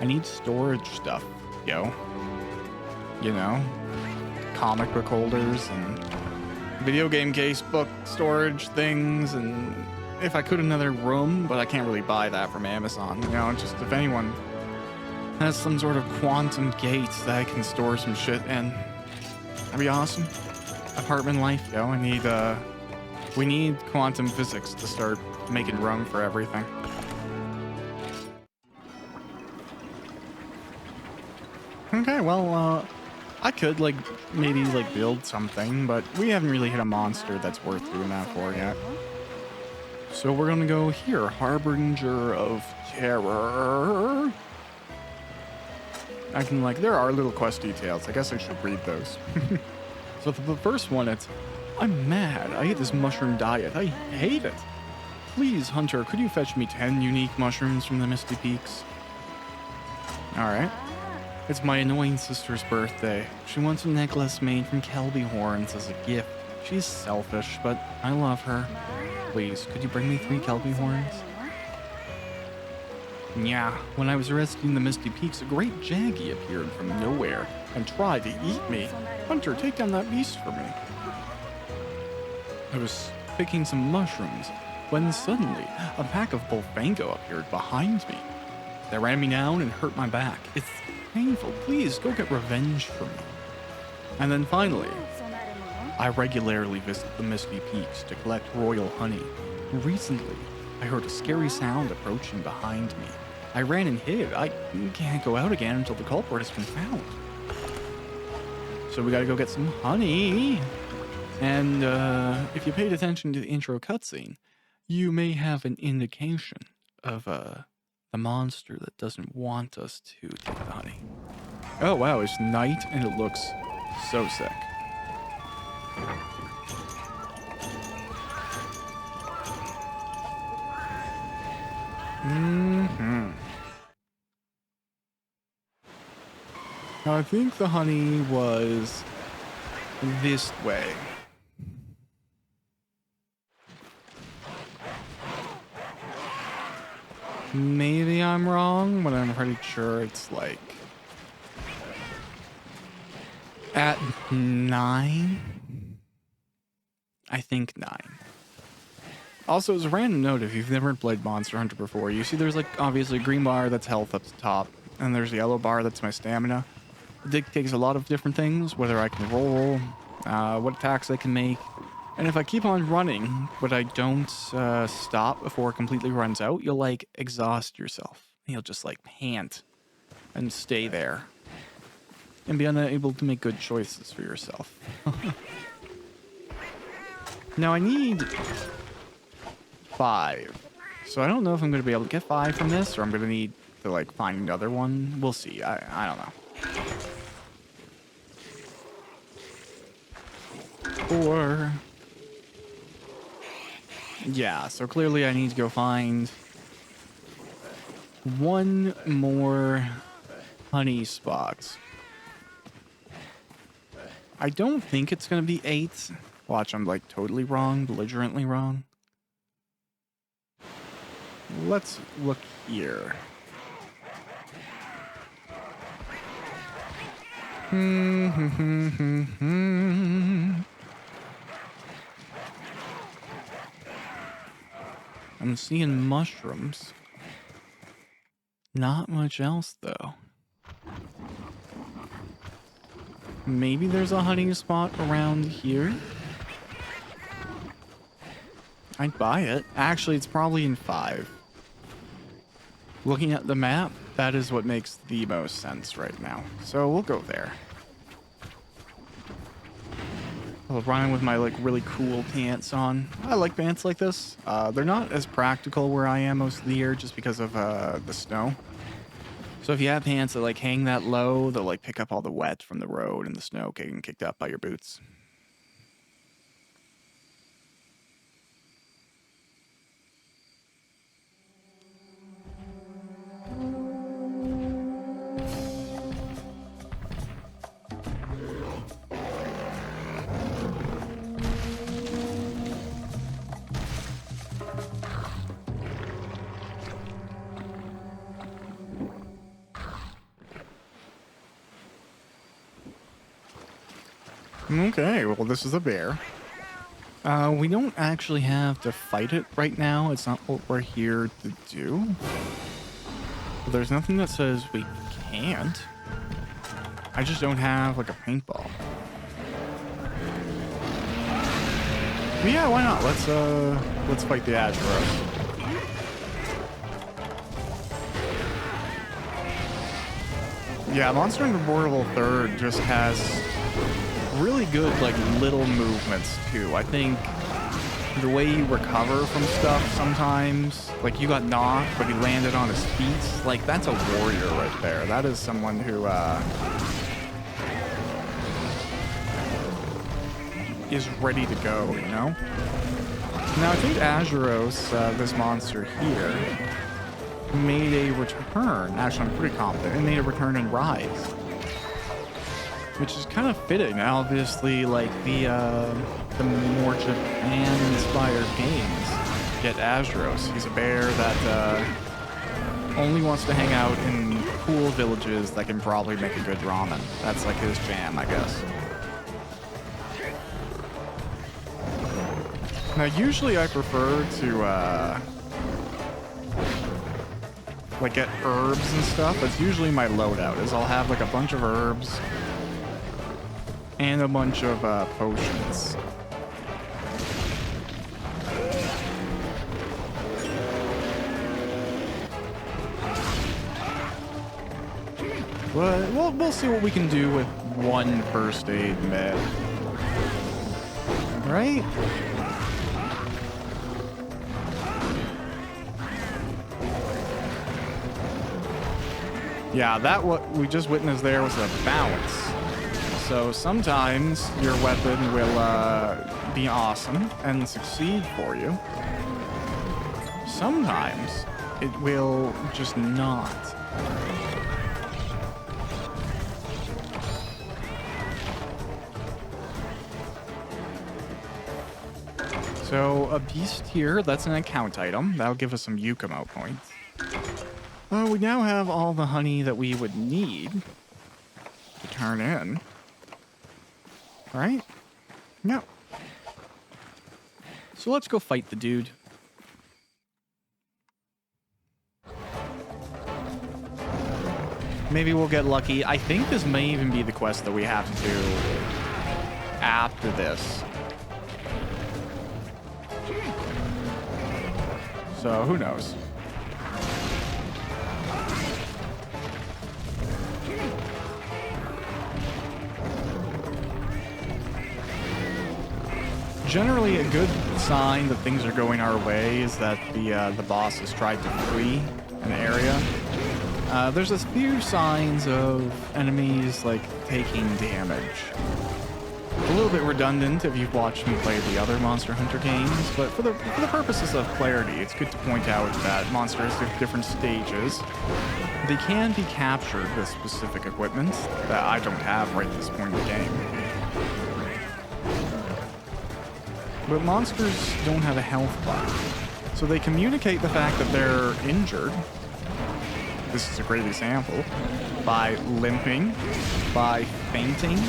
need storage stuff, yo. You know? Comic book holders and video game case book storage things, and if I could another room, but I can't really buy that from Amazon. You know, just if anyone has some sort of quantum gate that I can store some shit in, that'd be awesome. Apartment life, yo. We need quantum physics to start making room for everything. Okay, well, I could like maybe like build something, but we haven't really hit a monster that's worth doing that for yet. So we're gonna go here, Harbinger of Terror. I can like, there are little quest details. I guess I should read those. So for the first one, it's, I'm mad. I ate this mushroom diet. I hate it. Please, Hunter, could you fetch me 10 unique mushrooms from the Misty Peaks? All right. It's my annoying sister's birthday. She wants a necklace made from Kelby horns as a gift. She's selfish, but I love her. Please, could you bring me 3 Kelby horns? Yeah, when I was rescuing the Misty Peaks, a great Jaggy appeared from nowhere and tried to eat me. Hunter, take down that beast for me. I was picking some mushrooms when suddenly a pack of Bullfango appeared behind me. They ran me down and hurt my back. It's painful. Please go get revenge for me. And then finally, I regularly visit the Misty Peaks to collect royal honey. Recently, I heard a scary sound approaching behind me. I ran and hid. I can't go out again until the culprit has been found. So we gotta go get some honey. And if you paid attention to the intro cutscene, you may have an indication of the monster that doesn't want us to take the honey. Oh wow, it's night and it looks so sick. Now I think the honey was this way. Maybe I'm wrong, but I'm pretty sure it's like at 9. I think 9. Also, as a random note, if you've never played Monster Hunter before, you see there's like obviously a green bar that's health up the top, and there's a yellow bar that's my stamina. It dictates a lot of different things, whether I can roll, what attacks I can make, and if I keep on running, but I don't stop before it completely runs out, you'll like exhaust yourself. You'll just like pant and stay there and be unable to make good choices for yourself. Now I need 5. So I don't know if I'm going to be able to get 5 from this, or I'm going to need to like find another one. We'll see. I don't know. Or yeah, so clearly I need to go find 1 more honey spot. I don't think it's going to be 8. Watch, I'm like totally wrong, belligerently wrong. Let's look here. I'm seeing mushrooms. Not much else, though. Maybe there's a honey spot around here. I'd buy it. Actually, it's probably in 5. Looking at the map, That is what makes the most sense right now. So we'll go there. I'll run with my like really cool pants on. I like pants like this. They're not as practical where I am most of the year just because of the snow. So if you have pants that like hang that low, they'll like pick up all the wet from the road and the snow getting kicked up by your boots. Okay, well, this is a bear. We don't actually have to fight it right now. It's not what we're here to do. There's nothing that says we can't. I just don't have, like, a paintball. But yeah, why not? Let's fight the Azuros. Yeah, Monster Hunter Portable 3rd just has really good like little movements too. I think the way you recover from stuff sometimes, like you got knocked but he landed on his feet, like that's a warrior right there. That is someone who is ready to go, you know? Now I think Azuros, this monster here, made a return. Actually, I'm pretty confident. It made a return in Rise, which is kind of fitting. Obviously, like the more Japan-inspired games get Azuros. He's a bear that only wants to hang out in cool villages that can probably make a good ramen. That's like his jam, I guess. Now, usually I prefer to like get herbs and stuff. That's usually my loadout. Is I'll have like a bunch of herbs and a bunch of potions. But we'll see what we can do with one first aid med. Right? Yeah, that what we just witnessed there was a bounce. So sometimes your weapon will be awesome and succeed for you. Sometimes it will just not. So a beast here, that's an account item. That'll give us some Yukumo points. We now have all the honey that we would need to turn in. Right? No. So let's go fight the dude. Maybe we'll get lucky. I think this may even be the quest that we have to do after this. So who knows? Generally, a good sign that things are going our way is that the boss has tried to free an area. There's a few signs of enemies like taking damage. A little bit redundant if you've watched me play the other Monster Hunter games, but for the purposes of clarity, it's good to point out that monsters have different stages. They can be captured with specific equipment that I don't have right at this point in the game. But monsters don't have a health bar, so they communicate the fact that they're injured. This is a great example. By limping, by fainting,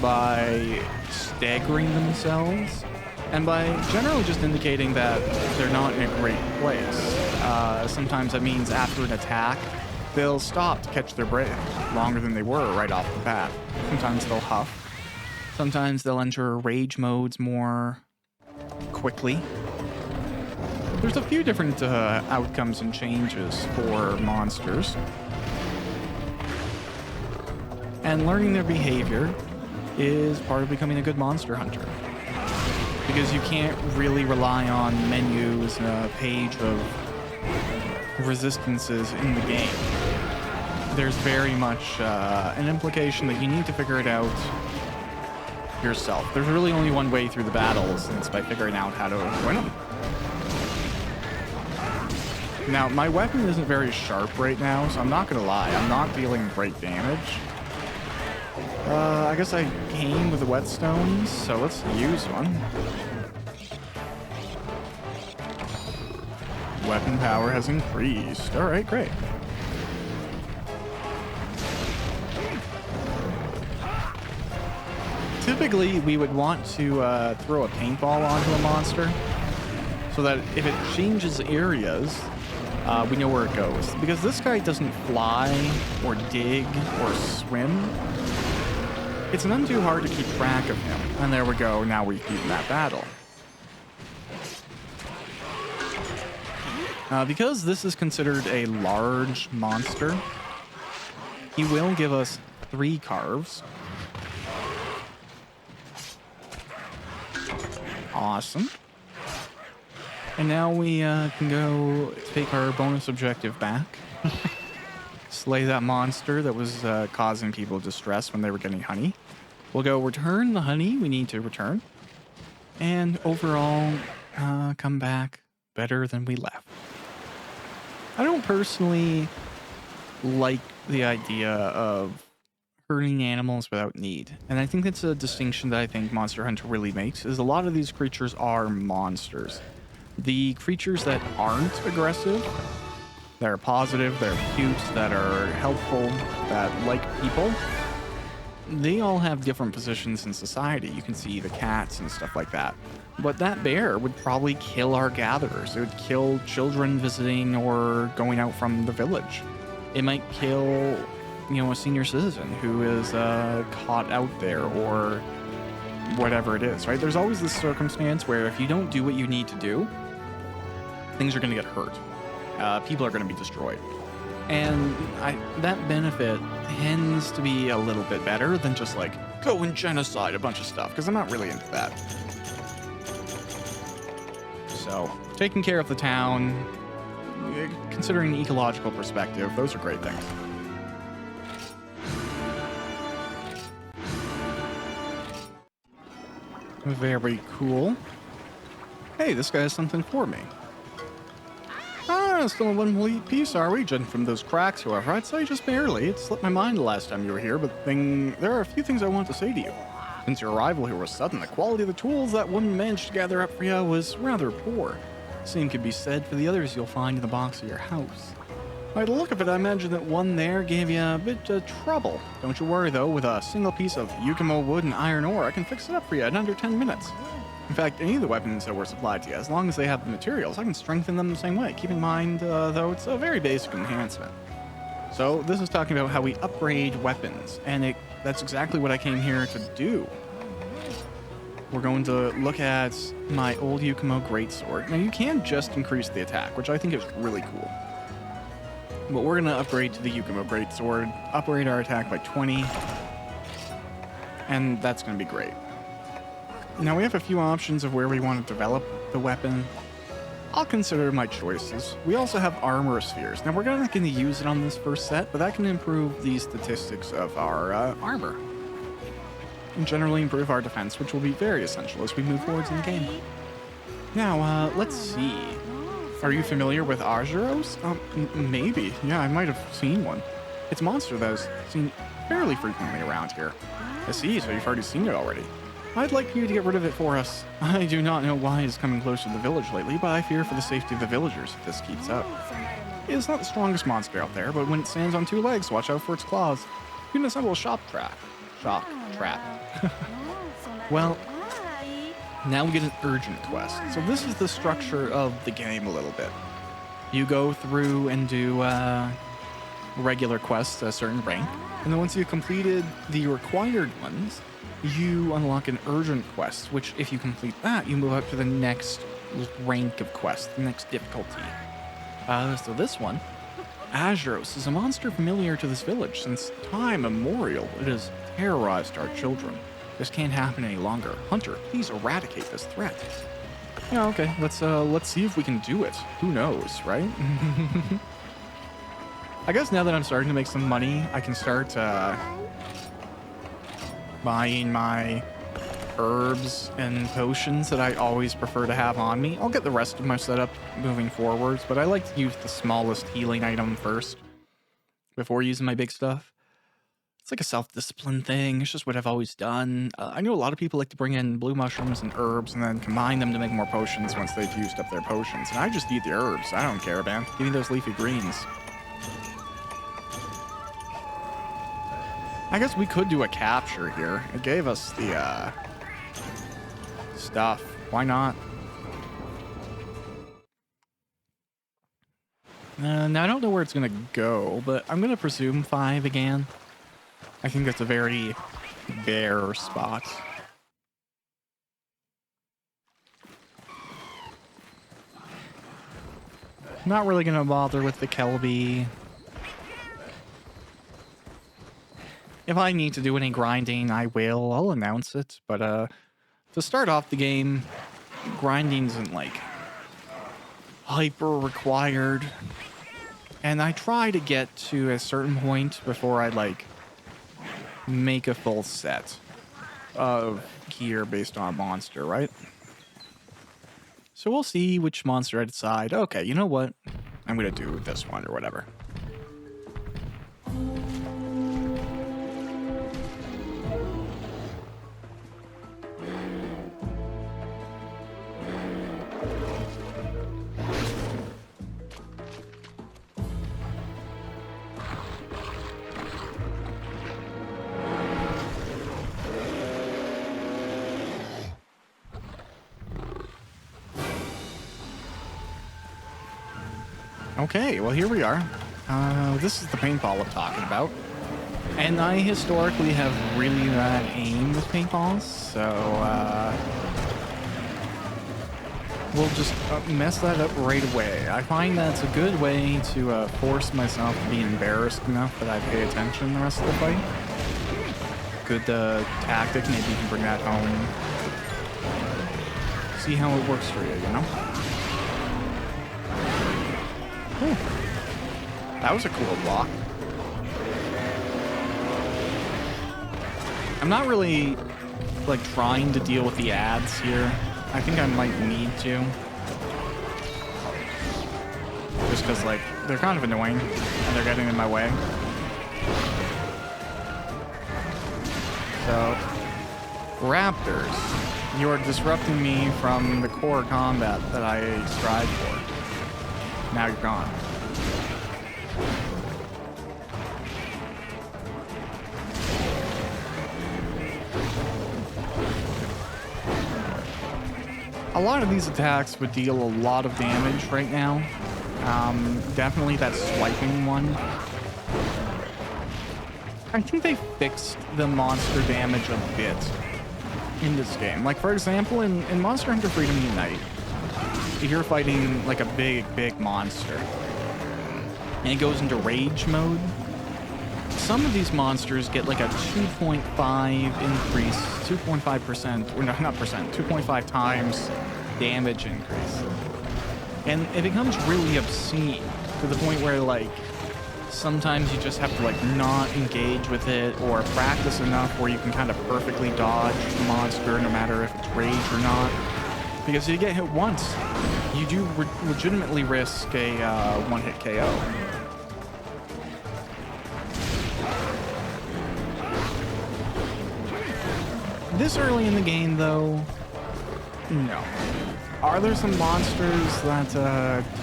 by staggering themselves, and by generally just indicating that they're not in a great place. Sometimes that means after an attack, they'll stop to catch their breath longer than they were right off the bat. Sometimes they'll huff. Sometimes they'll enter rage modes more quickly. There's a few different outcomes and changes for monsters. And learning their behavior is part of becoming a good monster hunter. Because you can't really rely on menus and a page of resistances in the game. There's very much an implication that you need to figure it out yourself. There's really only one way through the battles, and it's by figuring out how to win them. Now, my weapon isn't very sharp right now, so I'm not gonna lie, I'm not dealing great damage. I guess I came with the whetstones, so let's use one. Weapon power has increased. All right, great. Typically, we would want to throw a paintball onto a monster so that if it changes areas, we know where it goes. Because this guy doesn't fly or dig or swim, it's none too hard to keep track of him. And there we go, now we've beaten that battle. Because this is considered a large monster, he will give us 3 carves. Awesome. And now we can go take our bonus objective back. Slay that monster that was causing people distress when they were getting honey. We'll go return the honey we need to return. And overall, come back better than we left. I don't personally like the idea of hurting animals without need. And I think that's a distinction that I think Monster Hunter really makes, is a lot of these creatures are monsters. The creatures that aren't aggressive, that are positive, that are cute, that are helpful, that like people, they all have different positions in society. You can see the cats and stuff like that. But that bear would probably kill our gatherers. It would kill children visiting or going out from the village. It might kill, you know, a senior citizen who is caught out there or whatever it is, right? There's always this circumstance where if you don't do what you need to do, things are going to get hurt. People are going to be destroyed. And that benefit tends to be a little bit better than just like, go and genocide a bunch of stuff, because I'm not really into that. So, taking care of the town, considering an ecological perspective, those are great things. Very cool. Hey, this guy has something for me. Still in one piece, are we? Judging from those cracks, however, I'd say just barely. It slipped my mind the last time you were here, but there are a few things I want to say to you. Since your arrival here was sudden, the quality of the tools that one managed to gather up for you was rather poor. Same could be said for the others you'll find in the box of your house. By the look of it, I imagine that one there gave you a bit of trouble. Don't you worry, though. With a single piece of Yukimo wood and iron ore, I can fix it up for you in under 10 minutes. In fact, any of the weapons that were supplied to you, as long as they have the materials, I can strengthen them the same way. Keep in mind, though, it's a very basic enhancement. So this is talking about how we upgrade weapons, and that's exactly what I came here to do. We're going to look at my old Yukimo Greatsword. Now, you can just increase the attack, which I think is really cool. But we're going to upgrade to the Yukimo Greatsword, upgrade our attack by 20, and that's going to be great. Now, we have a few options of where we want to develop the weapon. I'll consider my choices. We also have armor spheres. Now, we're not going to use it on this first set, but that can improve the statistics of our armor. And generally improve our defense, which will be very essential as we move forwards in the game. Now, let's see. Are you familiar with Argyros? Maybe. Yeah, I might have seen one. It's a monster that is seen fairly frequently around here. I see, so you've already seen it already. I'd like you to get rid of it for us. I do not know why it's coming close to the village lately, but I fear for the safety of the villagers if this keeps up. It is not the strongest monster out there, but when it stands on 2 legs, watch out for its claws. You can assemble a shock trap. Well, now we get an urgent quest. So this is the structure of the game a little bit. You go through and do regular quests at a certain rank, and then once you've completed the required ones, you unlock an urgent quest, which if you complete that, you move up to the next rank of quest, the next difficulty. So this one, Azuros is a monster familiar to this village since time immemorial. It has terrorized our children. This can't happen any longer. Hunter, please eradicate this threat. Yeah, okay. Let's see if we can do it. Who knows, right? I guess now that I'm starting to make some money, I can start buying my herbs and potions that I always prefer to have on me. I'll get the rest of my setup moving forwards, but I like to use the smallest healing item first before using my big stuff. It's like a self-discipline thing. It's just what I've always done. I know a lot of people like to bring in blue mushrooms and herbs and then combine them to make more potions once they've used up their potions. And I just eat the herbs. I don't care, man. Give me those leafy greens. I guess we could do a capture here. It gave us the stuff. Why not? Now I don't know where it's gonna go, but I'm gonna presume 5 again. I think that's a very bare spot. Not really gonna bother with the Kelby. If I need to do any grinding, I will. I'll announce it. But to start off the game, grinding isn't like hyper required. And I try to get to a certain point before I like make a full set of gear based on a monster, right? So we'll see which monster I decide. Okay, you know what? I'm gonna do this one or whatever. Okay, well here we are. This is the paintball I'm talking about. And I historically have really bad aim with paintballs, so we'll just mess that up right away. I find that's a good way to force myself to be embarrassed enough that I pay attention the rest of the fight. Good tactic, maybe you can bring that home. See how it works for you, you know? Ooh. That was a cool block. I'm not really like trying to deal with the ads here. I think I might need to. Just because like they're kind of annoying and they're getting in my way. So, Raptors, you're disrupting me from the core combat that I strive for. Now you're gone. A lot of these attacks would deal a lot of damage right now. Definitely that swiping one. I think they fixed the monster damage a bit in this game. Like, for example, in Monster Hunter Freedom Unite, if you're fighting like a big monster and it goes into rage mode, some of these monsters get like a 2.5 increase, 2.5%, or no, not percent, 2.5 times damage increase. And it becomes really obscene to the point where like sometimes you just have to like not engage with it or practice enough where you can kind of perfectly dodge the monster no matter if it's rage or not. Because if you get hit once, you do legitimately risk a one-hit KO. This early in the game, though, no. Are there some monsters that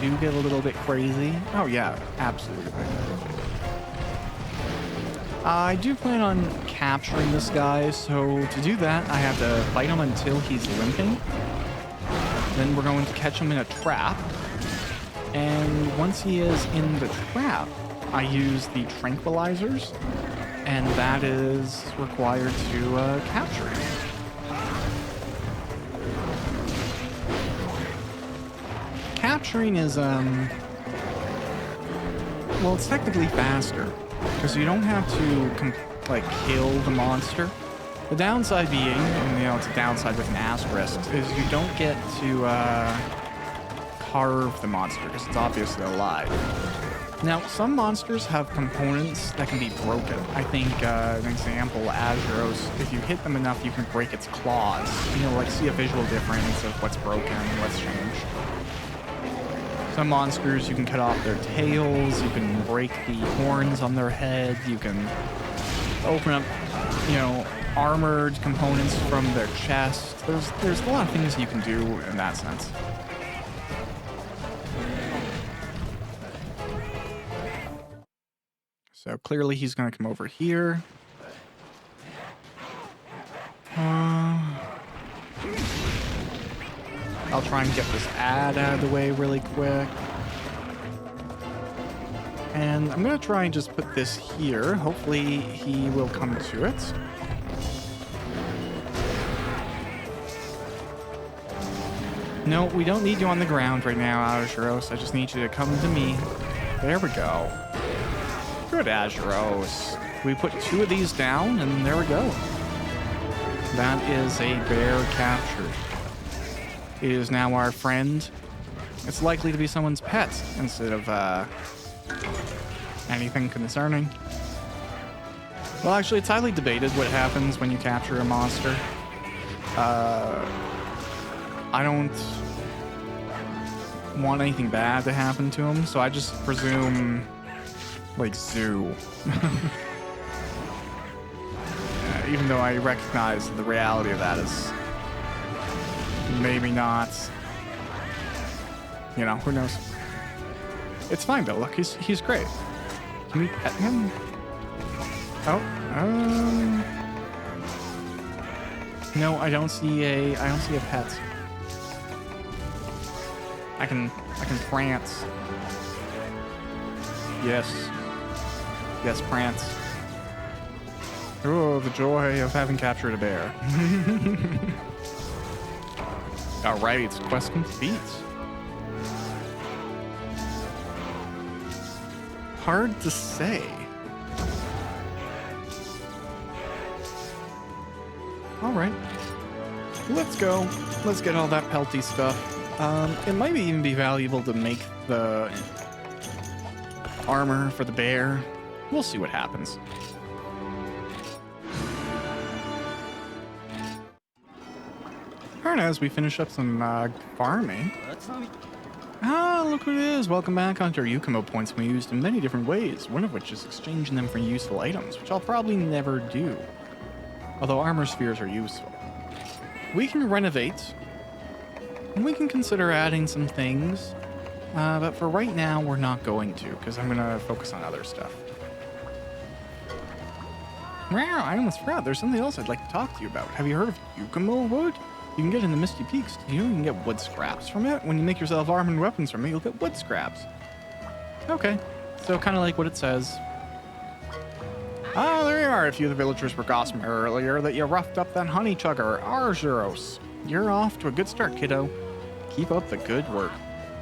do get a little bit crazy? Oh yeah, absolutely. I do plan on capturing this guy, so to do that, I have to fight him until he's limping. Then we're going to catch him in a trap. And once he is in the trap, I use the tranquilizers, and that is required to capture him. capturing is, well, it's technically faster because you don't have to, like, kill the monster. The downside being, and you know, it's a downside with an asterisk, is you don't get to carve the monster because it's obviously alive. Now, some monsters have components that can be broken. I think an example, Azuros, if you hit them enough, you can break its claws. You know, like see a visual difference of what's broken and what's changed. Some monsters, you can cut off their tails, you can break the horns on their head, you can open up, you know, armored components from their chest. There's a lot of things you can do in that sense. So clearly he's going to come over here. I'll try and get this ad out of the way really quick. And I'm going to try and just put this here. Hopefully he will come to it. No, we don't need you on the ground right now, Azuros. I just need you to come to me. There we go. Good, Azuros. We put 2 of these down, and there we go. That is a bear captured. It is now our friend. It's likely to be someone's pet instead of anything concerning. Well, actually, it's highly debated what happens when you capture a monster. I don't want anything bad to happen to him, so I just presume, like, zoo. Even though I recognize the reality of that is maybe not, you know, who knows. It's fine though, look, he's great. Can we pet him? Oh, no, I don't see a pet. I can prance. Yes, prance. Oh, the joy of having captured a bear. All right, quest complete. Hard to say. All right, let's go. Let's get all that pelty stuff. It might even be valuable to make the armor for the bear. We'll see what happens. Alright, as we finish up some farming. Ah, look what it is. Welcome back, Hunter. Yukumo points can be used in many different ways, one of which is exchanging them for useful items, which I'll probably never do. Although armor spheres are useful. We can renovate, and we can consider adding some things, but for right now, we're not going to, because I'm going to focus on other stuff. Wow, I almost forgot. There's something else I'd like to talk to you about. Have you heard of Yukumo wood? You can get in the Misty Peaks. You can get wood scraps from it. When you make yourself armor and weapons from it, you'll get wood scraps. Okay, so kind of like what it says. Ah, there you are. A few of the villagers were gossiping earlier that you roughed up that honey chugger, Arzuros. You're off to a good start, kiddo. Keep up the good work.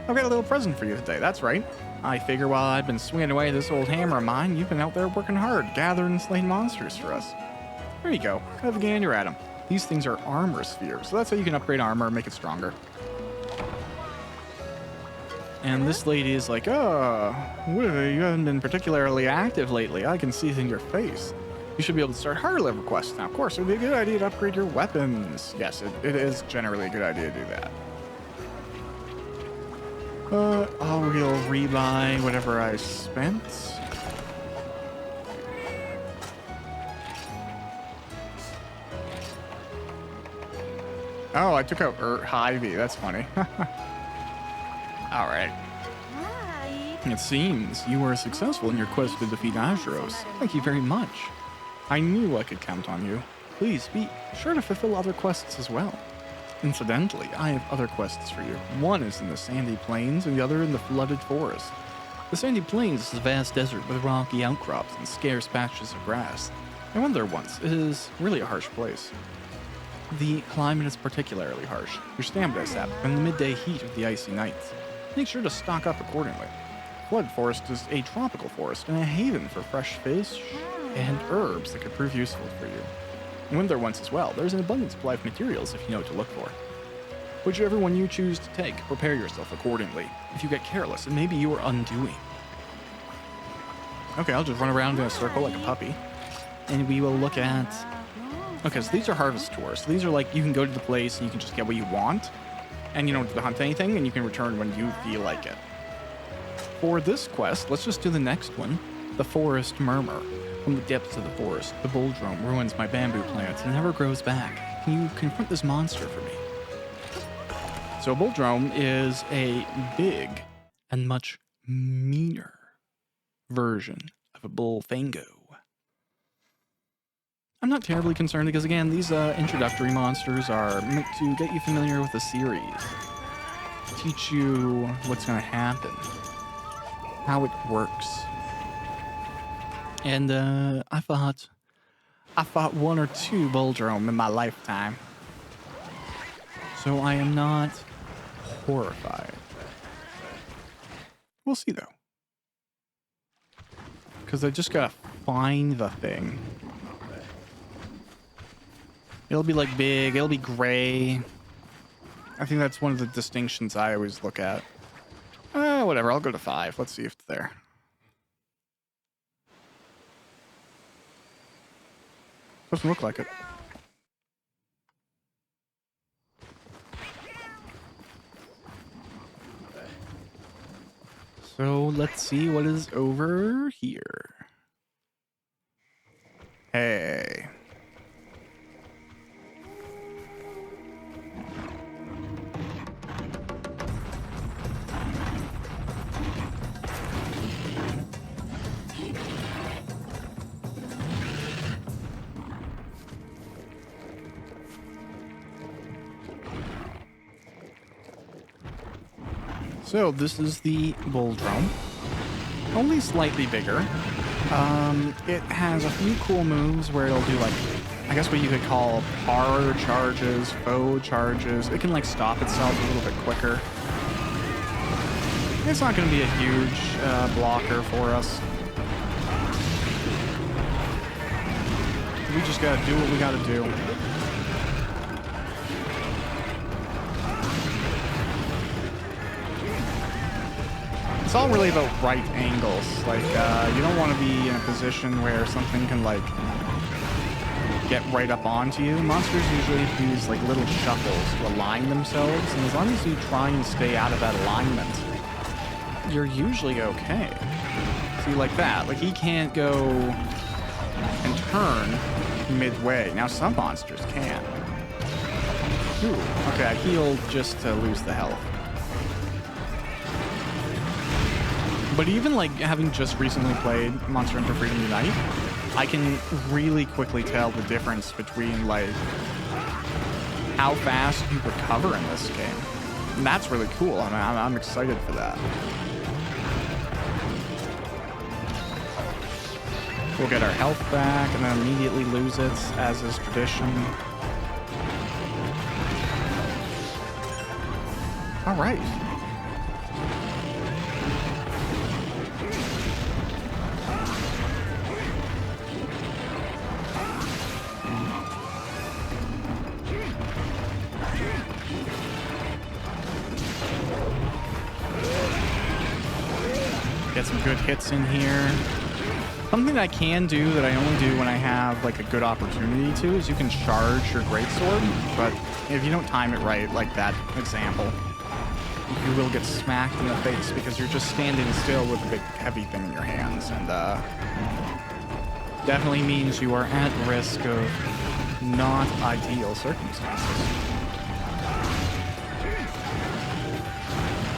I've got a little present for you today, that's right. I figure while I've been swinging away this old hammer of mine, you've been out there working hard, gathering and slaying monsters for us. There you go. Have a gander at them. These things are armor spheres, so that's how you can upgrade armor and make it stronger. And this lady is like, oh, you haven't been particularly active lately. I can see it in your face. You should be able to start higher level quests now. Of course, it would be a good idea to upgrade your weapons. Yes, it is generally a good idea to do that. I will rebuy whatever I spent. Oh, I took out Hy-Vee. That's funny. All right. Hi. It seems you were successful in your quest to defeat Azuros. Thank you very much. I knew I could count on you. Please be sure to fulfill other quests as well. Incidentally, I have other quests for you. One is in the sandy plains and the other in the flooded forest. The sandy plains is a vast desert with rocky outcrops and scarce patches of grass. I went there once. It is really a harsh place. The climate is particularly harsh. Your stamina is sapped from the midday heat of the icy nights. Make sure to stock up accordingly. Flood Forest is a tropical forest and a haven for fresh fish and herbs that could prove useful for you. And when there once as well, there's an abundance of life materials if you know what to look for. Whichever one you choose to take, prepare yourself accordingly. If you get careless, it may be your undoing. Okay, I'll just run around in a circle like a puppy. And we will look at... Okay, so these are harvest tours. So these are like, you can go to the place and you can just get what you want. And you don't have to hunt anything, and you can return when you feel like it. For this quest, let's just do the next one. The Forest Murmur. From the depths of the forest, the bulldrome ruins my bamboo plants and never grows back. Can you confront this monster for me? So a bulldrome is a big and much meaner version of a bullfango. I'm not terribly concerned because, again, these introductory monsters are meant to get you familiar with the series. Teach you what's going to happen. How it works. And I fought one or two bulldrome in my lifetime. So I am not horrified. We'll see, though. Because I just gotta find the thing. It'll be like big, it'll be gray. I think that's one of the distinctions I always look at. Whatever, I'll go to 5. Let's see if it's there. Doesn't look like it. So let's see what is over here. Hey. So this is the bulldrome, only slightly bigger. It has a few cool moves where it'll do like, I guess what you could call power charges, foe charges. It can like stop itself a little bit quicker. It's not going to be a huge blocker for us. We just got to do what we got to do. It's all really about right angles. Like, you don't want to be in a position where something can, like, get right up onto you. Monsters usually use, like, little shuffles to align themselves, and as long as you try and stay out of that alignment, you're usually okay. See, like that. Like, he can't go and turn midway. Now, some monsters can. Ooh, okay, I healed just to lose the health. But even like having just recently played Monster Hunter Freedom Unite, I can really quickly tell the difference between like how fast you recover in this game. And that's really cool. I'm excited for that. We'll get our health back and then immediately lose it, as is tradition. All right. Get some good hits in here. Something that I can do that I only do when I have like a good opportunity to is you can charge your greatsword, but if you don't time it right, like that example, you will get smacked in the face because you're just standing still with a big heavy thing in your hands, and definitely means you are at risk of not ideal circumstances.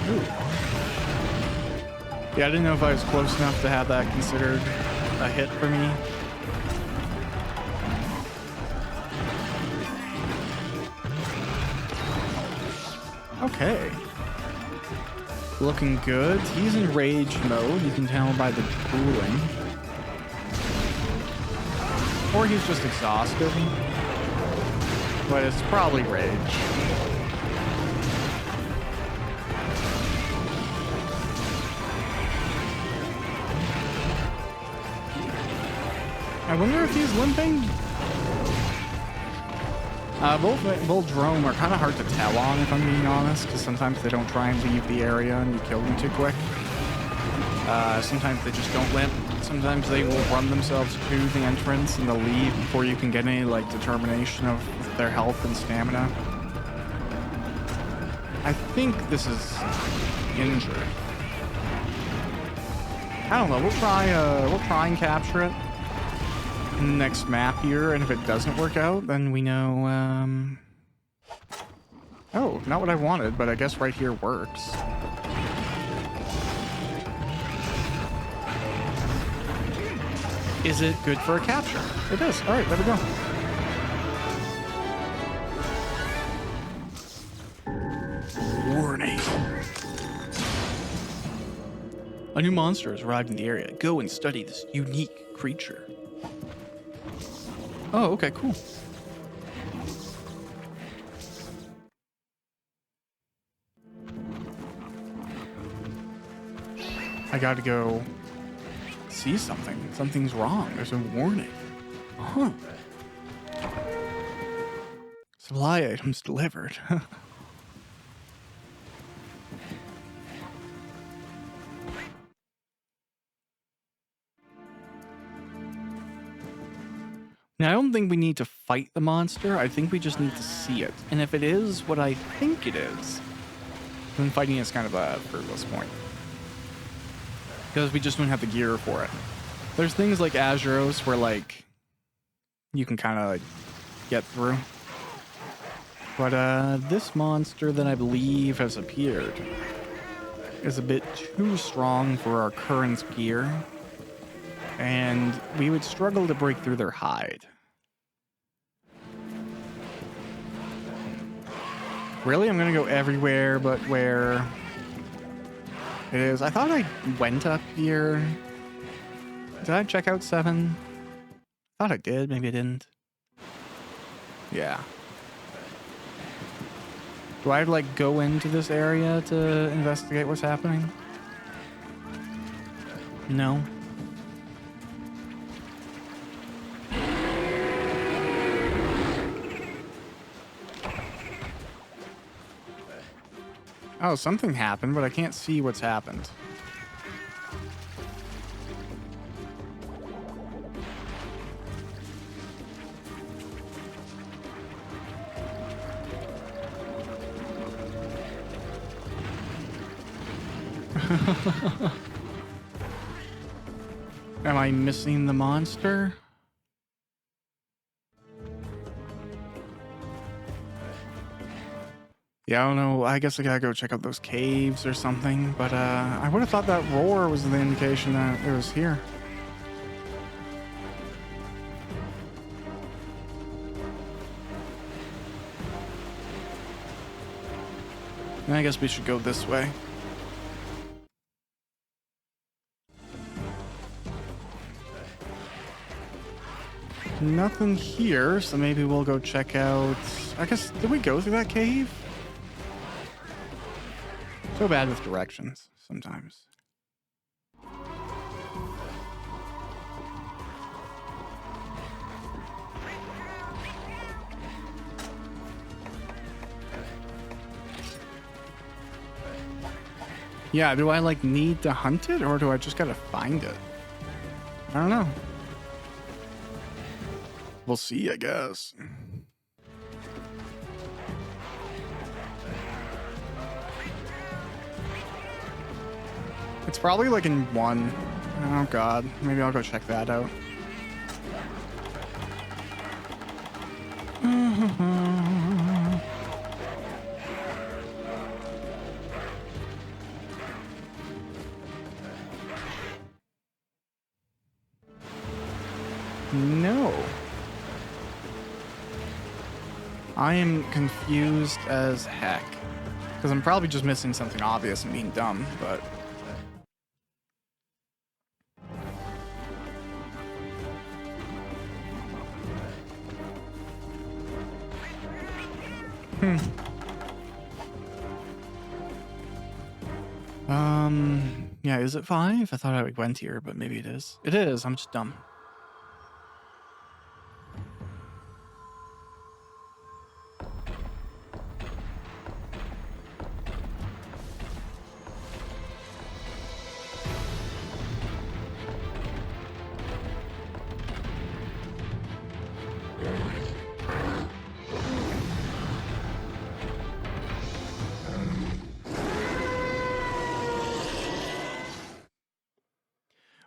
Ooh. Yeah, I didn't know if I was close enough to have that considered a hit for me. Okay. Looking good. He's in rage mode, you can tell by the drooling. Or he's just exhausted. But it's probably rage. wonder if he's limping. Both Drome are kind of hard to tell on, if I'm being honest, because sometimes they don't try and leave the area and you kill them too quick. Sometimes they just don't limp. Sometimes they will run themselves to the entrance and they'll leave before you can get any like determination of their health and stamina. I think this is injured. I don't know. We'll try and capture it in the next map here, and if it doesn't work out, then we know. Oh, not what I wanted, but I guess right here works. Is it good for a capture? It is. All right, there we go. Warning. A new monster has arrived in the area. Go and study this unique creature. Oh, okay, cool. I gotta go see something. Something's wrong. There's a warning. Huh. Supply items delivered. Now, I don't think we need to fight the monster. I think we just need to see it. And if it is what I think it is, then fighting is kind of a fruitless point. Because we just don't have the gear for it. There's things like Azuros where, like, you can kind of, like, get through. But, this monster that I believe has appeared is a bit too strong for our current gear. And we would struggle to break through their hide. Really? I'm gonna go everywhere but where it is. I thought I went up here. Did I check out 7? I thought I did. Maybe I didn't. Yeah. Do I, like, go into this area to investigate what's happening? No. Oh, something happened, but I can't see what's happened. Am I missing the monster? Yeah, I don't know. I guess I gotta go check out those caves or something. But I would have thought that roar was the indication that it was here. And I guess we should go this way. Nothing here, so maybe we'll go check out... I guess, did we go through that cave? So bad with directions, sometimes. Yeah, do I, like, need to hunt it, or do I just gotta find it? I don't know. We'll see, I guess. It's probably like in 1. Oh god, maybe I'll go check that out. No. I am confused as heck. Because I'm probably just missing something obvious and being dumb, but... Yeah, is it 5? I thought I went here, but maybe it is. It is, I'm just dumb.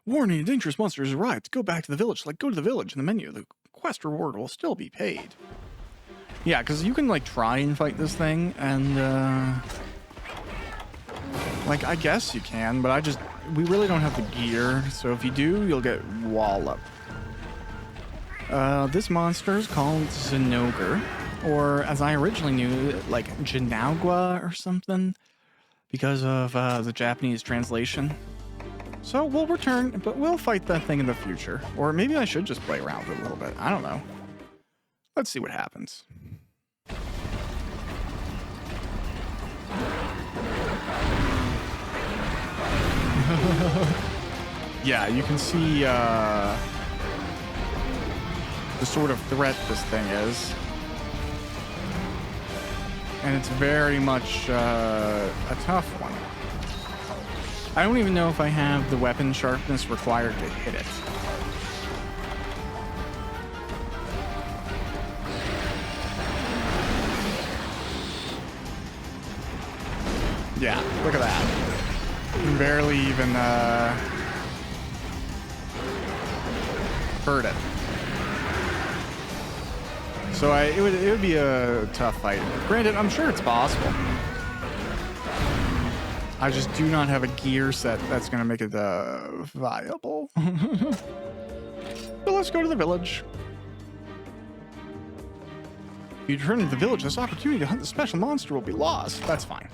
Warning, dangerous monsters arrived. Go back to the village. Like, go to the village in the menu. The quest reward will still be paid. Yeah, because you can, like, try and fight this thing, and, like, I guess you can, but we really don't have the gear, so if you do, you'll get walloped. This monster is called Zinogre, or as I originally knew, like, Jinagua or something, because of, the Japanese translation. So we'll return, but we'll fight that thing in the future. Or maybe I should just play around with it a little bit. I don't know. Let's see what happens. Yeah, you can see the sort of threat this thing is. And it's very much a tough one. I don't even know if I have the weapon sharpness required to hit it. Yeah, look at that. Can barely even hurt it. So it would be a tough fight. Granted, I'm sure it's possible. I just do not have a gear set that's going to make it viable. But let's go to the village. If you return to the village, this opportunity to hunt the special monster will be lost. That's fine.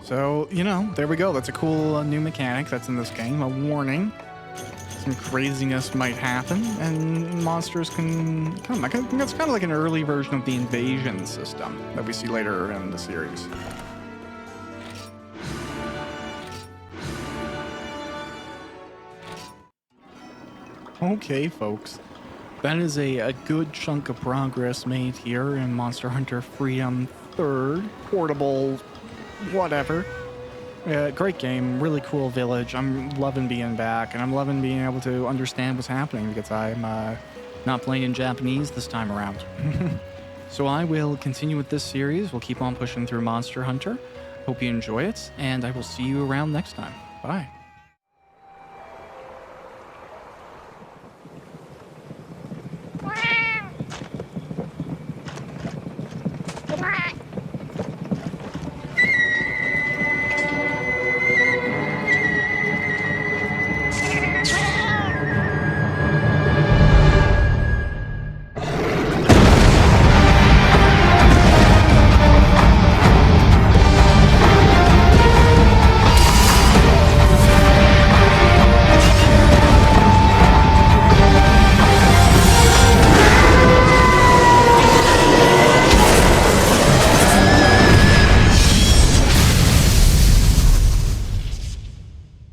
So, you know, there we go. That's a cool new mechanic that's in this game. A warning. Some craziness might happen, and monsters can come. I think that's kind of like an early version of the invasion system that we see later in the series. Okay, folks. That is a good chunk of progress made here in Monster Hunter Freedom 3rd. Portable, whatever. Great game, really cool village. I'm loving being back, and I'm loving being able to understand what's happening because I'm not playing in Japanese this time around. So I will continue with this series. We'll keep on pushing through Monster Hunter. Hope you enjoy it, and I will see you around next time. Bye.